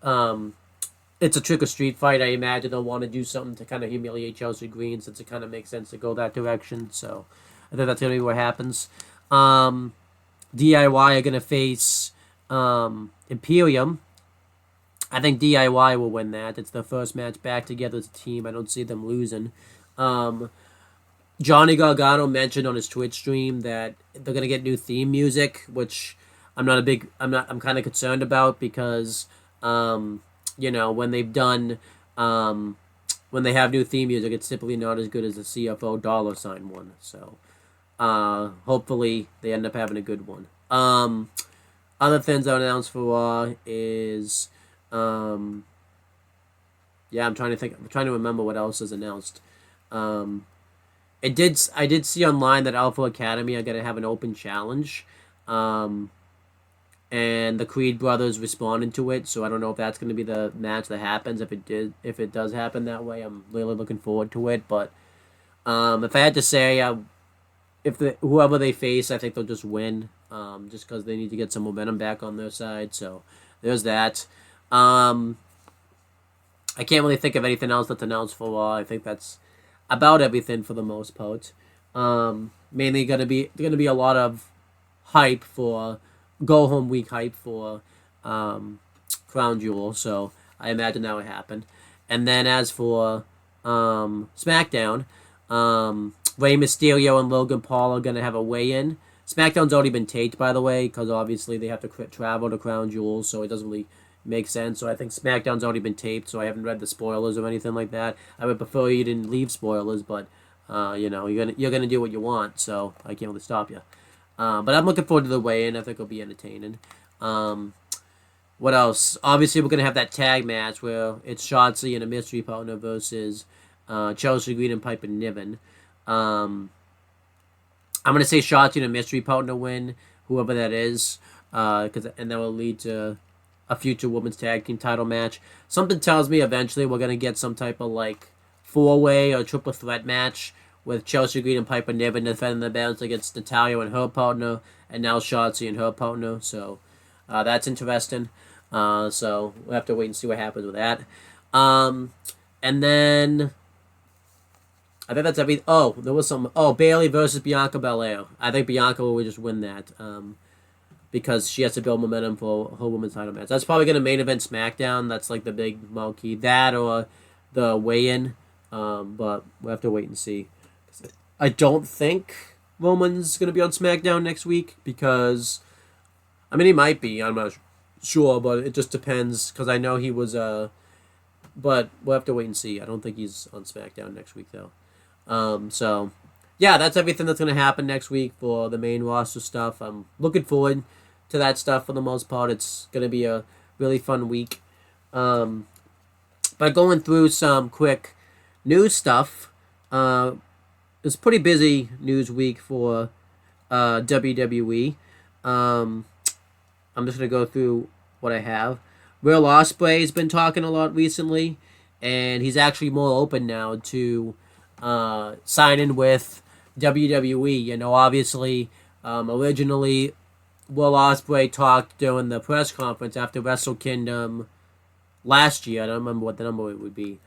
it's a trick or street fight. I imagine they'll want to do something to kind of humiliate Chelsea Green, since it kind of makes sense to go that direction. So I think that's going to be what happens. DIY are going to face Imperium. I think DIY will win that. It's their first match back together as a team. I don't see them losing. Johnny Gargano mentioned on his Twitch stream that they're gonna get new theme music, which I'm kind of concerned about, because when they've done when they have new theme music, it's typically not as good as the CFO $ one. So hopefully they end up having a good one. Other things I announced for Raw is I'm trying to remember what else is announced. I did see online that Alpha Academy are going to have an open challenge, and the Creed brothers responded to it. So I don't know if that's going to be the match that happens. If it does happen that way, I'm really looking forward to it. But if I had to say, whoever they face, I think they'll just win, just because they need to get some momentum back on their side. So there's that. I can't really think of anything else that's announced for Raw. I think that's about everything for the most part. Mainly gonna be a lot of hype for go home week hype for Crown Jewel, so I imagine that would happen. And then as for SmackDown, Rey Mysterio and Logan Paul are gonna have a weigh-in. SmackDown's already been taped, by the way, because obviously they have to travel to Crown Jewel, so it doesn't really make sense. So I think SmackDown's already been taped, so I haven't read the spoilers or anything like that. I would prefer you didn't leave spoilers, but you're gonna do what you want, so I can't really stop you. But I'm looking forward to the weigh-in. I think it'll be entertaining. What else? Obviously, we're gonna have that tag match where it's Shotzi and a mystery partner versus Chelsea Green and Piper Niven. I'm gonna say Shotzi and a mystery partner win, whoever that is, and that will lead to a future women's tag team title match. Something tells me eventually we're gonna get some type of like 4-way or triple threat match with Chelsea Green and Piper Niven defending the belts against Natalya and her partner, and now Shotzi and her partner. So that's interesting. So we'll have to wait and see what happens with that. And then I think that's everything. Oh, there was some. Oh, Bayley versus Bianca Belair. I think Bianca will just win that. Because she has to build momentum for her women's title match. That's probably going to main event SmackDown. That's like the big marquee. That or the weigh-in. But we'll have to wait and see. I don't think Roman's going to be on SmackDown next week because, I mean, he might be. I'm not sure, but it just depends because I know he was. But we'll have to wait and see. I don't think he's on SmackDown next week, though. So, yeah, that's everything that's going to happen next week for the main roster stuff. I'm looking forward to that stuff for the most part. It's going to be a really fun week. But going through some quick news stuff, it's a pretty busy news week for WWE. I'm just going to go through what I have. Will Ospreay's been talking a lot recently, and he's actually more open now to signing with WWE. Obviously, originally Will Ospreay talked during the press conference after Wrestle Kingdom last year. I don't remember what the number it would be,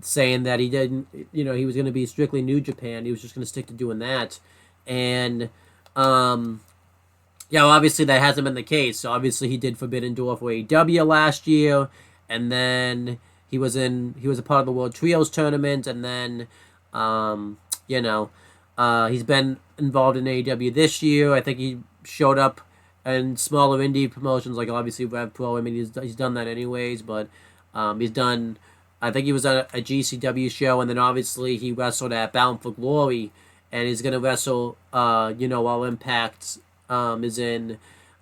saying that he didn't, he was going to be strictly New Japan. He was just going to stick to doing that, and obviously that hasn't been the case. So obviously he did Forbidden Door for AEW last year, and then he was a part of the World Trios tournament, and then he's been involved in AEW this year. I think he showed up in smaller indie promotions like obviously Rev Pro. I mean, he's done that anyways, but he's done. I think he was at a GCW show, and then obviously he wrestled at Bound for Glory, and he's gonna wrestle. While Impact is in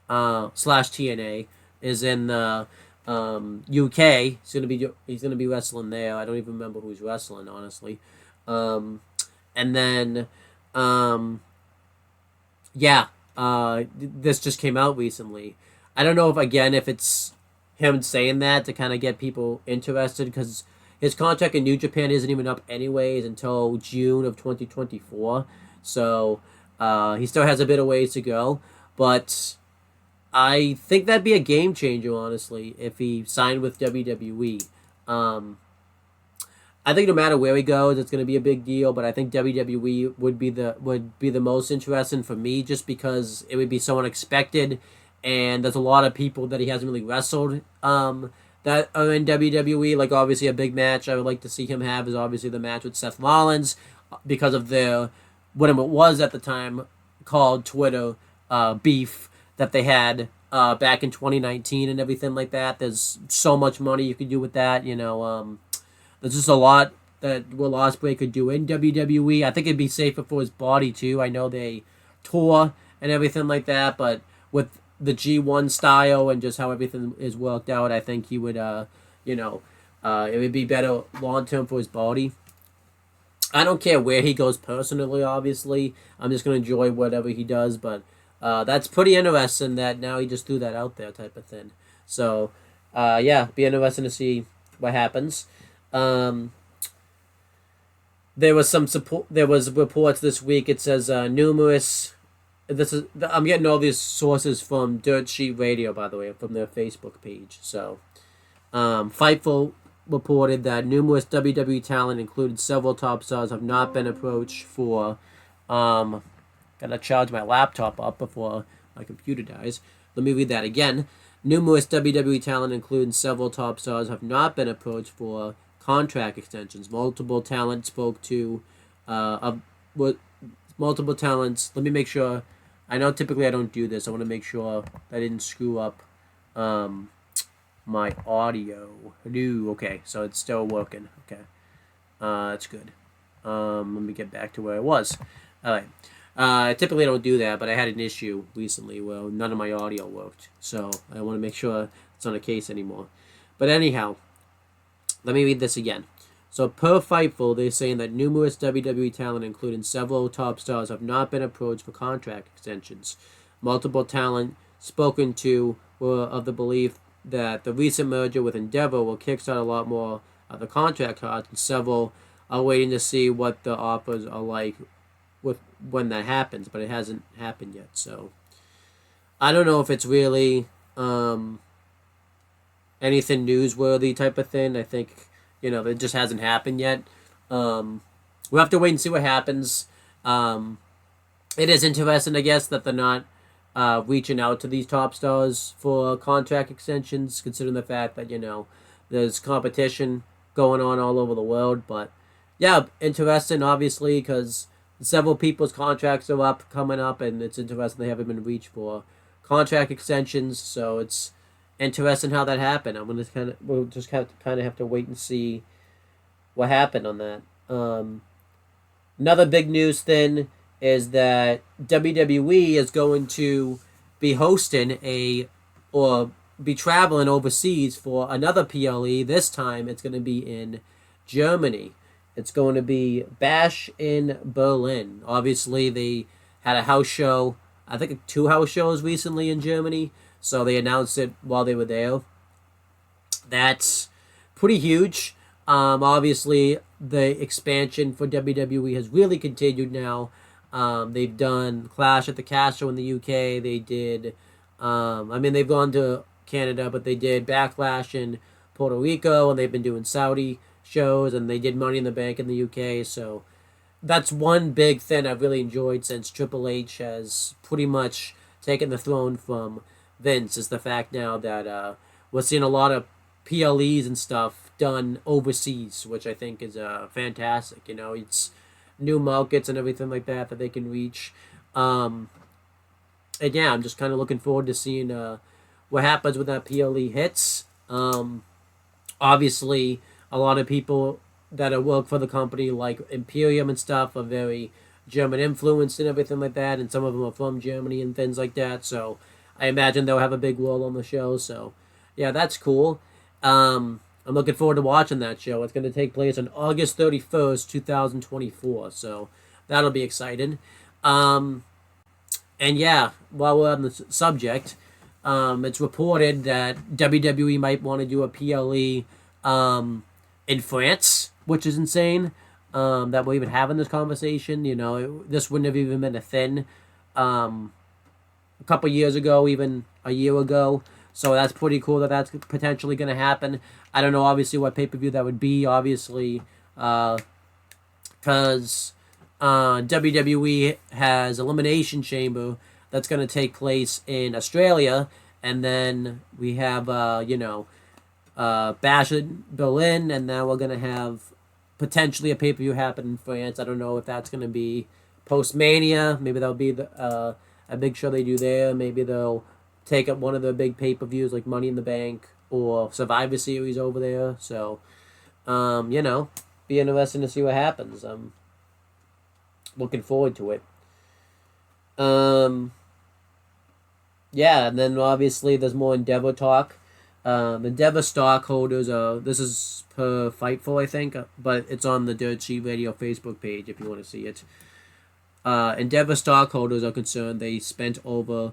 slash TNA is in the UK. He's gonna be wrestling there. I don't even remember who's wrestling, honestly. And then this just came out recently. I don't know if it's him saying that to kind of get people interested, because his contract in New Japan isn't even up anyways until June of 2024. So he still has a bit of ways to go. But I think that'd be a game changer, honestly, if he signed with WWE. Um, I think no matter where he goes, it's going to be a big deal. But I think WWE would be the most interesting for me, just because it would be so unexpected, and there's a lot of people that he hasn't really wrestled that are in WWE. Like obviously a big match I would like to see him have is obviously the match with Seth Rollins, because of their whatever it was at the time called Twitter beef that they had back in 2019 and everything like that. There's so much money you could do with that, there's just a lot that Will Ospreay could do in WWE. I think it'd be safer for his body too. I know they tour and everything like that, but with the G1 style and just how everything is worked out, I think he would, it would be better long term for his body. I don't care where he goes personally, obviously. I'm just going to enjoy whatever he does, but that's pretty interesting that now he just threw that out there type of thing. So, yeah, be interesting to see what happens. There was some support. There was reports this week. It says numerous. I'm getting all these sources from Dirt Sheet Radio, by the way, from their Facebook page. So, Fightful reported that numerous WWE talent, including several top stars, have not been approached for. Gotta charge my laptop up before my computer dies. Let me read that again. Numerous WWE talent, including several top stars, have not been approached for contract extensions. Multiple talent spoke to, multiple talents. Let me make sure. I know typically I don't do this. I want to make sure I didn't screw up, my audio. No, okay, so it's still working. Okay, that's good. Let me get back to where I was. All right. I typically don't do that, but I had an issue recently where none of my audio worked, so I want to make sure it's not the case anymore. But anyhow, let me read this again. So per Fightful, they're saying that numerous WWE talent, including several top stars, have not been approached for contract extensions. Multiple talent spoken to were of the belief that the recent merger with Endeavor will kickstart a lot more of the contract cards, and several are waiting to see what the offers are like with when that happens, but it hasn't happened yet. So I don't know if it's really anything newsworthy type of thing. I think it just hasn't happened yet. We'll have to wait and see what happens. It is interesting, I guess, that they're not reaching out to these top stars for contract extensions, considering the fact that there's competition going on all over the world. But yeah, interesting, obviously, because several people's contracts are coming up, and it's interesting they haven't been reached for contract extensions. So it's interesting how that happened. We'll just kind of have to wait and see what happened on that. Another big news thing is that WWE is going to be hosting or be traveling overseas for another PLE. This time it's going to be in Germany. It's going to be Bash in Berlin. Obviously, they had a house show, I think 2 house shows recently in Germany, so they announced it while they were there. That's pretty huge. Obviously, the expansion for WWE has really continued now. They've done Clash at the Castle in the UK. They did, they've gone to Canada, but they did Backlash in Puerto Rico, and they've been doing Saudi shows, and they did Money in the Bank in the UK. So that's one big thing I've really enjoyed since Triple H has pretty much taken the throne from Vince, is the fact now that we're seeing a lot of PLEs and stuff done overseas, which I think is fantastic. It's new markets and everything like that they can reach. And yeah, I'm just kind of looking forward to seeing what happens when that PLE hits. Obviously, a lot of people that work for the company, like Imperium and stuff, are very German influenced and everything like that, and some of them are from Germany and things like that. So I imagine they'll have a big role on the show. So yeah, that's cool. I'm looking forward to watching that show. It's going to take place on August 31st, 2024. So that'll be exciting. And yeah, while we're on the subject, it's reported that WWE might want to do a PLE in France, which is insane. That we're even having this conversation. This wouldn't have even been a thing. A couple years ago, even a year ago. So that's pretty cool that that's potentially going to happen. I don't know, obviously, what pay-per-view that would be, obviously, because WWE has Elimination Chamber that's going to take place in Australia, and then we have, Bash in Berlin, and now we're going to have potentially a pay-per-view happen in France. I don't know if that's going to be post-Mania. Maybe that'll be a big show they do there. Maybe they'll take up one of the big pay-per-views like Money in the Bank or Survivor Series over there. So, be interesting to see what happens. I'm looking forward to it. Yeah, and then obviously there's more Endeavor talk. Endeavor stockholders this is per Fightful, I think, but it's on the Dirt Sheet Radio Facebook page if you want to see it. Endeavor stockholders are concerned they spent over.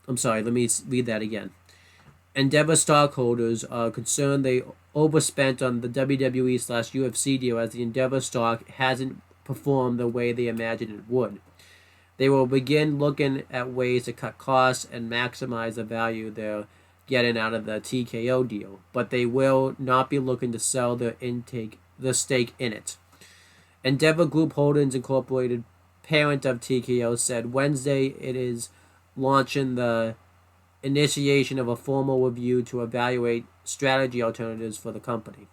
I'm sorry, let me read that again. Endeavor stockholders are concerned they overspent on the WWE/UFC deal as the Endeavor stock hasn't performed the way they imagined it would. They will begin looking at ways to cut costs and maximize the value they're getting out of the TKO deal, but they will not be looking to sell the stake in it. Endeavor Group Holdings Incorporated, parent of TKO, said Wednesday it is launching the initiation of a formal review to evaluate strategy alternatives for the company.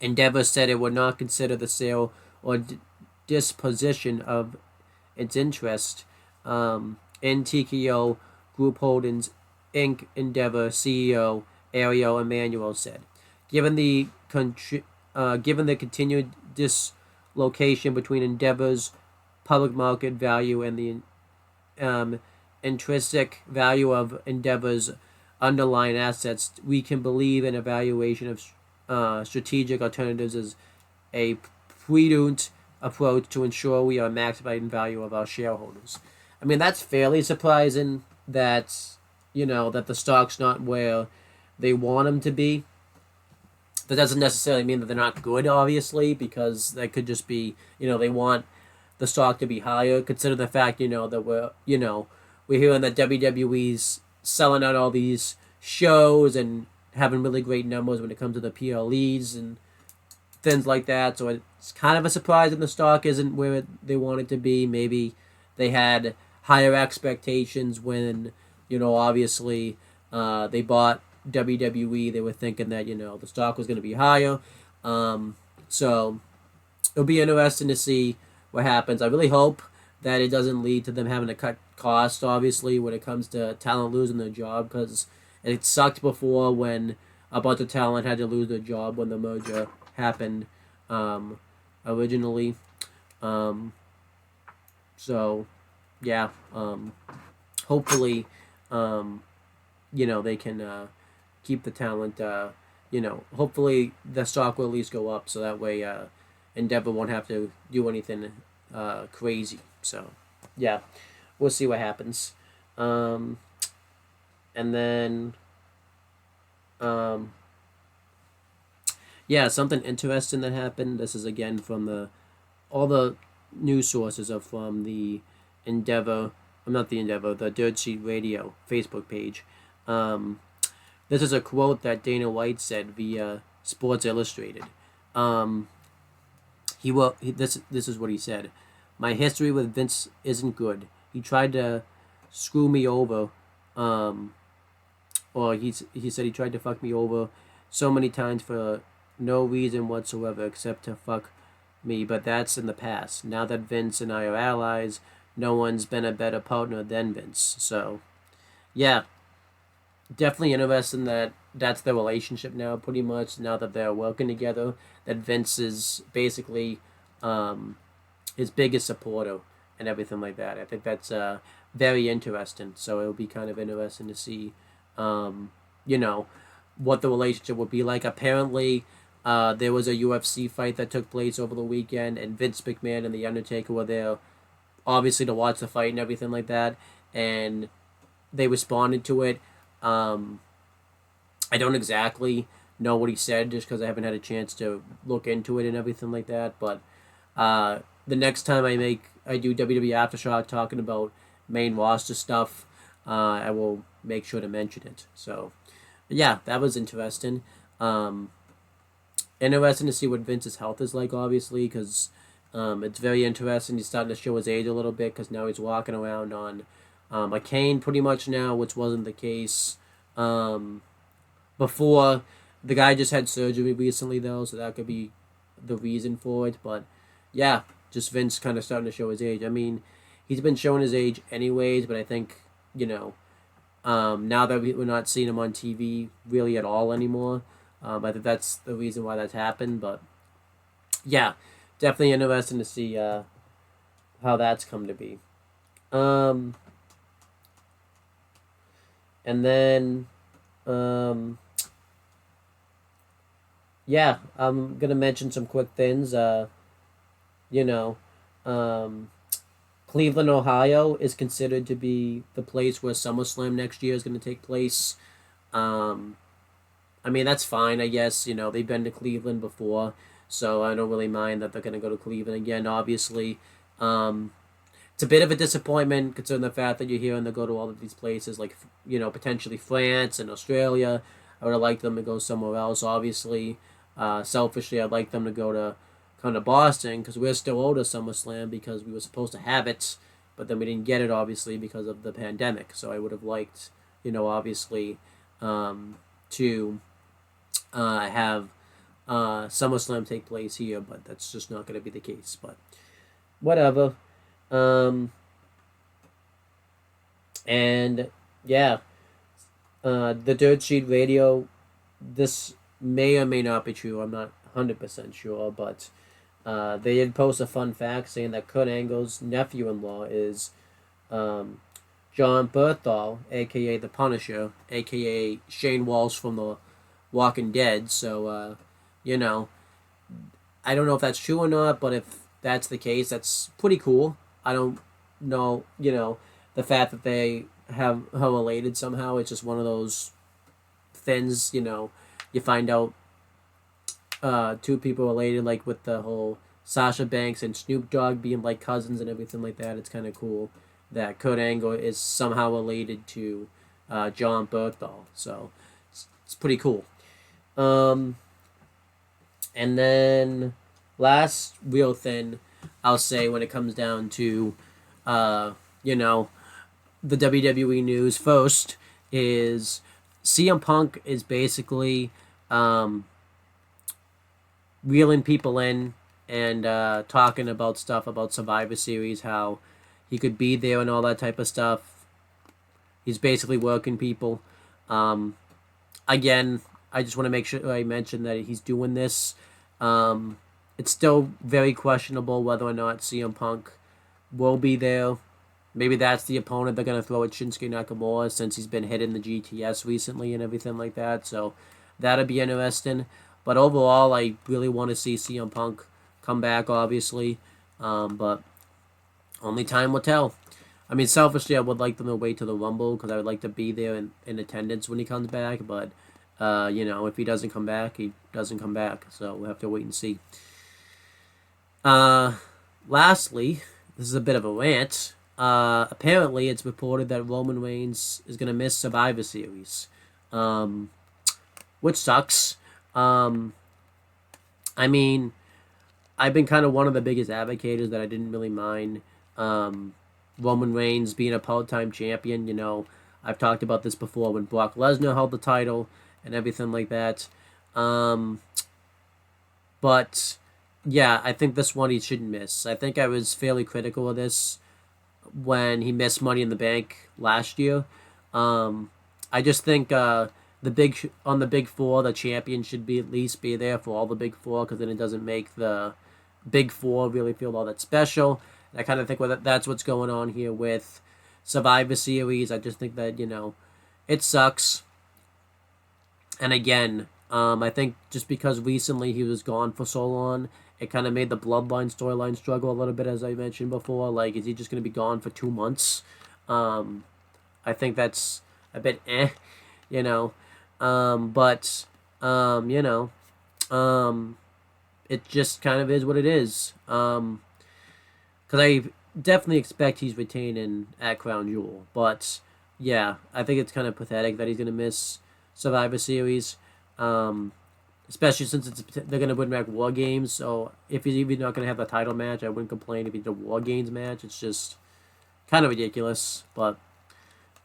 Endeavor said it would not consider the sale or disposition of its interest in TKO Group Holdings Inc. Endeavor CEO Ariel Emanuel said, given the continued dislocation between Endeavor's public market value and the intrinsic value of Endeavor's underlying assets, we can believe an evaluation of strategic alternatives is a prudent approach to ensure we are maximizing value of our shareholders. I mean, that's fairly surprising that, that the stock's not where they want them to be. That doesn't necessarily mean that they're not good, obviously, because that could just be, they want the stock to be higher. Consider the fact, that we're hearing that WWE's selling out all these shows and having really great numbers when it comes to the PLEs and things like that. So it's kind of a surprise that the stock isn't where they want it to be. Maybe they had higher expectations when, obviously they bought WWE. They were thinking that, the stock was going to be higher. So it'll be interesting to see what happens. I really hope that it doesn't lead to them having to cut costs, obviously, when it comes to talent losing their job, because it sucked before when a bunch of talent had to lose their job when the merger happened originally. So, yeah, hopefully, they can keep the talent, hopefully the stock will at least go up so that way Endeavor won't have to do anything crazy. So, yeah, we'll see what happens. And then, something interesting that happened. This is again from all the news sources are from the the Dirt Sheet Radio Facebook page. This is a quote that Dana White said via Sports Illustrated. This is what he said. My history with Vince isn't good. He tried to screw me over, or he said he tried to fuck me over so many times for no reason whatsoever except to fuck me, but that's in the past. Now that Vince and I are allies, no one's been a better partner than Vince. So, yeah, definitely interesting that that's their relationship now, pretty much, now that they're working together, that Vince is basically his biggest supporter and everything like that. I think that's very interesting. So it'll be kind of interesting to see, what the relationship would be like. Apparently, there was a UFC fight that took place over the weekend, and Vince McMahon and The Undertaker were there, obviously, to watch the fight and everything like that, and they responded to it. I don't exactly know what he said just because I haven't had a chance to look into it and everything like that, but the next time I do WWE Aftershock talking about main roster stuff, I will make sure to mention it. So, yeah, that was interesting. Um, Interesting to see what Vince's health is like, obviously, because it's very interesting. He's starting to show his age a little bit because now he's walking around on a cane pretty much now, which wasn't the case um, before. The guy just had surgery recently, though, so that could be the reason for it. But yeah, just Vince kind of starting to show his age. I mean, he's been showing his age anyways, but I think, you know, now that we're not seeing him on TV really at all anymore, I think that's the reason why that's happened. But yeah, definitely interesting to see how that's come to be. Um, and then, um, yeah, I'm gonna mention some quick things. You know, um, Cleveland, Ohio, is considered to be the place where SummerSlam next year is going to take place. Um, I mean, that's fine, I guess. You know, they've been to Cleveland before, so I don't really mind that they're going to go to Cleveland again, obviously. Um, it's a bit of a disappointment considering the fact that you're hearing they go to all of these places, like, you know, potentially France and Australia. I would have liked them to go somewhere else, obviously. Selfishly, I'd like them to go to kind of Boston because we're still owed a SummerSlam because we were supposed to have it, but then we didn't get it, obviously, because of the pandemic. So I would have liked, you know, obviously, to have SummerSlam take place here, but that's just not going to be the case. But whatever. Um, and yeah, the Dirt Sheet Radio, this may or may not be true. I'm not 100% sure, but they did post a fun fact saying that Kurt Angle's nephew-in-law is John Berthal, aka the Punisher, aka Shane Walsh from The Walking Dead. So, you know, I don't know if that's true or not, but if that's the case, that's pretty cool. I don't know, you know, the fact that they have are related somehow. It's just one of those things, you know, you find out two people related, like with the whole Sasha Banks and Snoop Dogg being like cousins and everything like that. It's kind of cool that Kurt Angle is somehow related to John Berthal. So it's pretty cool. Um, and then last real thing I'll say when it comes down to, you know, the WWE news first is CM Punk is basically reeling people in and talking about stuff about Survivor Series, how he could be there and all that type of stuff. He's basically working people. Again, I just want to make sure I mention that he's doing this. It's still very questionable whether or not CM Punk will be there. Maybe that's the opponent they're going to throw at Shinsuke Nakamura since he's been hitting the GTS recently and everything like that. So that'll be interesting. But overall, I really want to see CM Punk come back, obviously. But only time will tell. I mean, selfishly, I would like them to wait till the Rumble because I would like to be there in attendance when he comes back. But, you know, if he doesn't come back, he doesn't come back. So we'll have to wait and see. Lastly, this is a bit of a rant. Apparently, it's reported that Roman Reigns is going to miss Survivor Series, which sucks. I mean, I've been kind of one of the biggest advocates that I didn't really mind Roman Reigns being a part-time champion. You know, I've talked about this before when Brock Lesnar held the title and everything like that. But yeah, I think this one he shouldn't miss. I think I was fairly critical of this when he missed Money in the Bank last year. I just think the big four, the champion should be at least be there for all the big four because then it doesn't make the big four really feel all that special. And I kind of think that's what's going on here with Survivor Series. I just think that, you know, it sucks. And again, I think just because recently he was gone for so long, it kind of made the Bloodline storyline struggle a little bit, as I mentioned before. Like, is he just going to be gone for 2 months? I think that's a bit you know. But, you know, it just kind of is what it is. Because I definitely expect he's retaining at Crown Jewel. But, yeah, I think it's kind of pathetic that he's gonna miss Survivor Series, especially since they're gonna bring back War Games. So if he's even not gonna have the title match, I wouldn't complain if he did a War Games match. It's just kind of ridiculous, but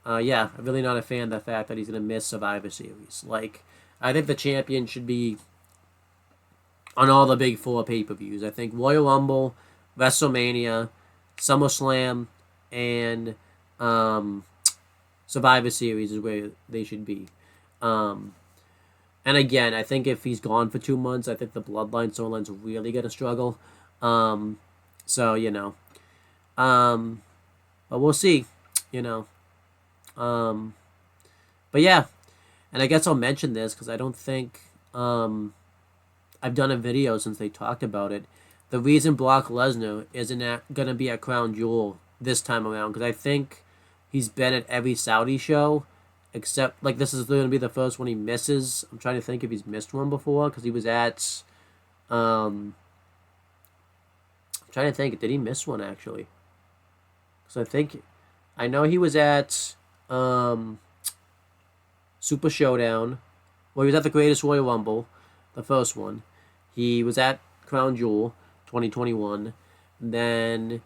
yeah, I'm really not a fan of the fact that he's gonna miss Survivor Series. Like, I think the champion should be on all the big four pay-per-views. I think Royal Rumble, WrestleMania, SummerSlam, and Survivor Series is where they should be. And again, I think if he's gone for 2 months, I think the Bloodline storyline's really gonna struggle. So but we'll see. You know, but yeah, and I guess I'll mention this because I don't think I've done a video since they talked about it. The reason Brock Lesnar isn't going to be at Crown Jewel this time around, because I think he's been at every Saudi show, except, like, this is going to be the first one he misses. I'm trying to think if he's missed one before, because he was at, I'm trying to think, did he miss one, actually? Because I know he was at Super Showdown. Well, he was at the Greatest Royal Rumble, the first one. He was at Crown Jewel 2021. Then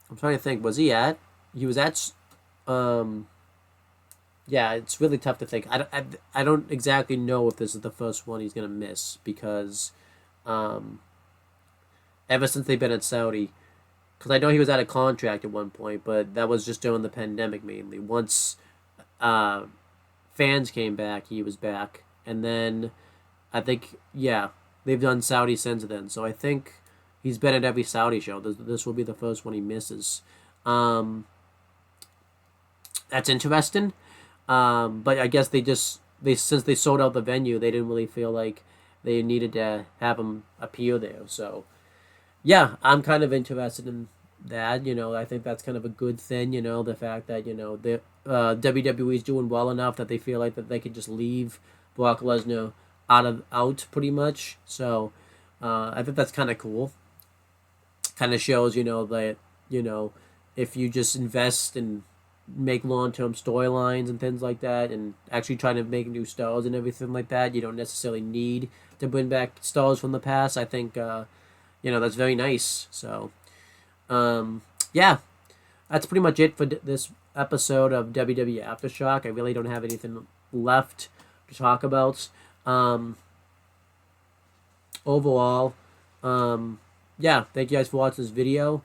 I'm trying to think, he was at yeah, it's really tough to think. I don't exactly know if this is the first one he's going to miss, because ever since they've been at Saudi, because I know he was out of contract at one point, but that was just during the pandemic mainly. Once fans came back, he was back. And then I think, yeah, they've done Saudi since then. So I think he's been at every Saudi show. This will be the first one he misses. That's interesting. But I guess since they sold out the venue, they didn't really feel like they needed to have him appear there. So yeah, I'm kind of interested in that. I think that's kind of a good thing. The fact that the WWE is doing well enough that they feel like that they could just leave Brock Lesnar out pretty much. So I think that's kind of cool. Kind of shows that if you just invest and make long-term storylines and things like that, and actually try to make new stars and everything like that, you don't necessarily need to bring back stars from the past. I think that's very nice. So yeah, that's pretty much it for this episode of WWE Aftershock. I really don't have anything left to talk about. Overall, yeah, thank you guys for watching this video.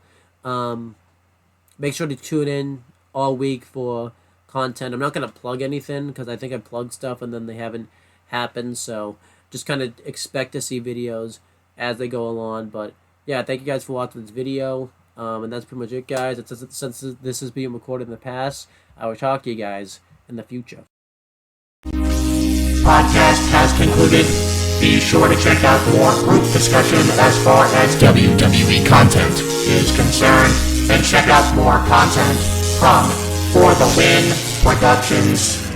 Make sure to tune in all week for content. I'm not going to plug anything because I think I plugged stuff and then they haven't happened. So just kind of expect to see videos as they go along. But yeah, thank you guys for watching this video. And that's pretty much it, guys. Since this is being recorded in the past, I will talk to you guys in the future. Podcast has concluded. Be sure to check out more group discussion as far as WWE content is concerned, and check out more content from For the Win Productions.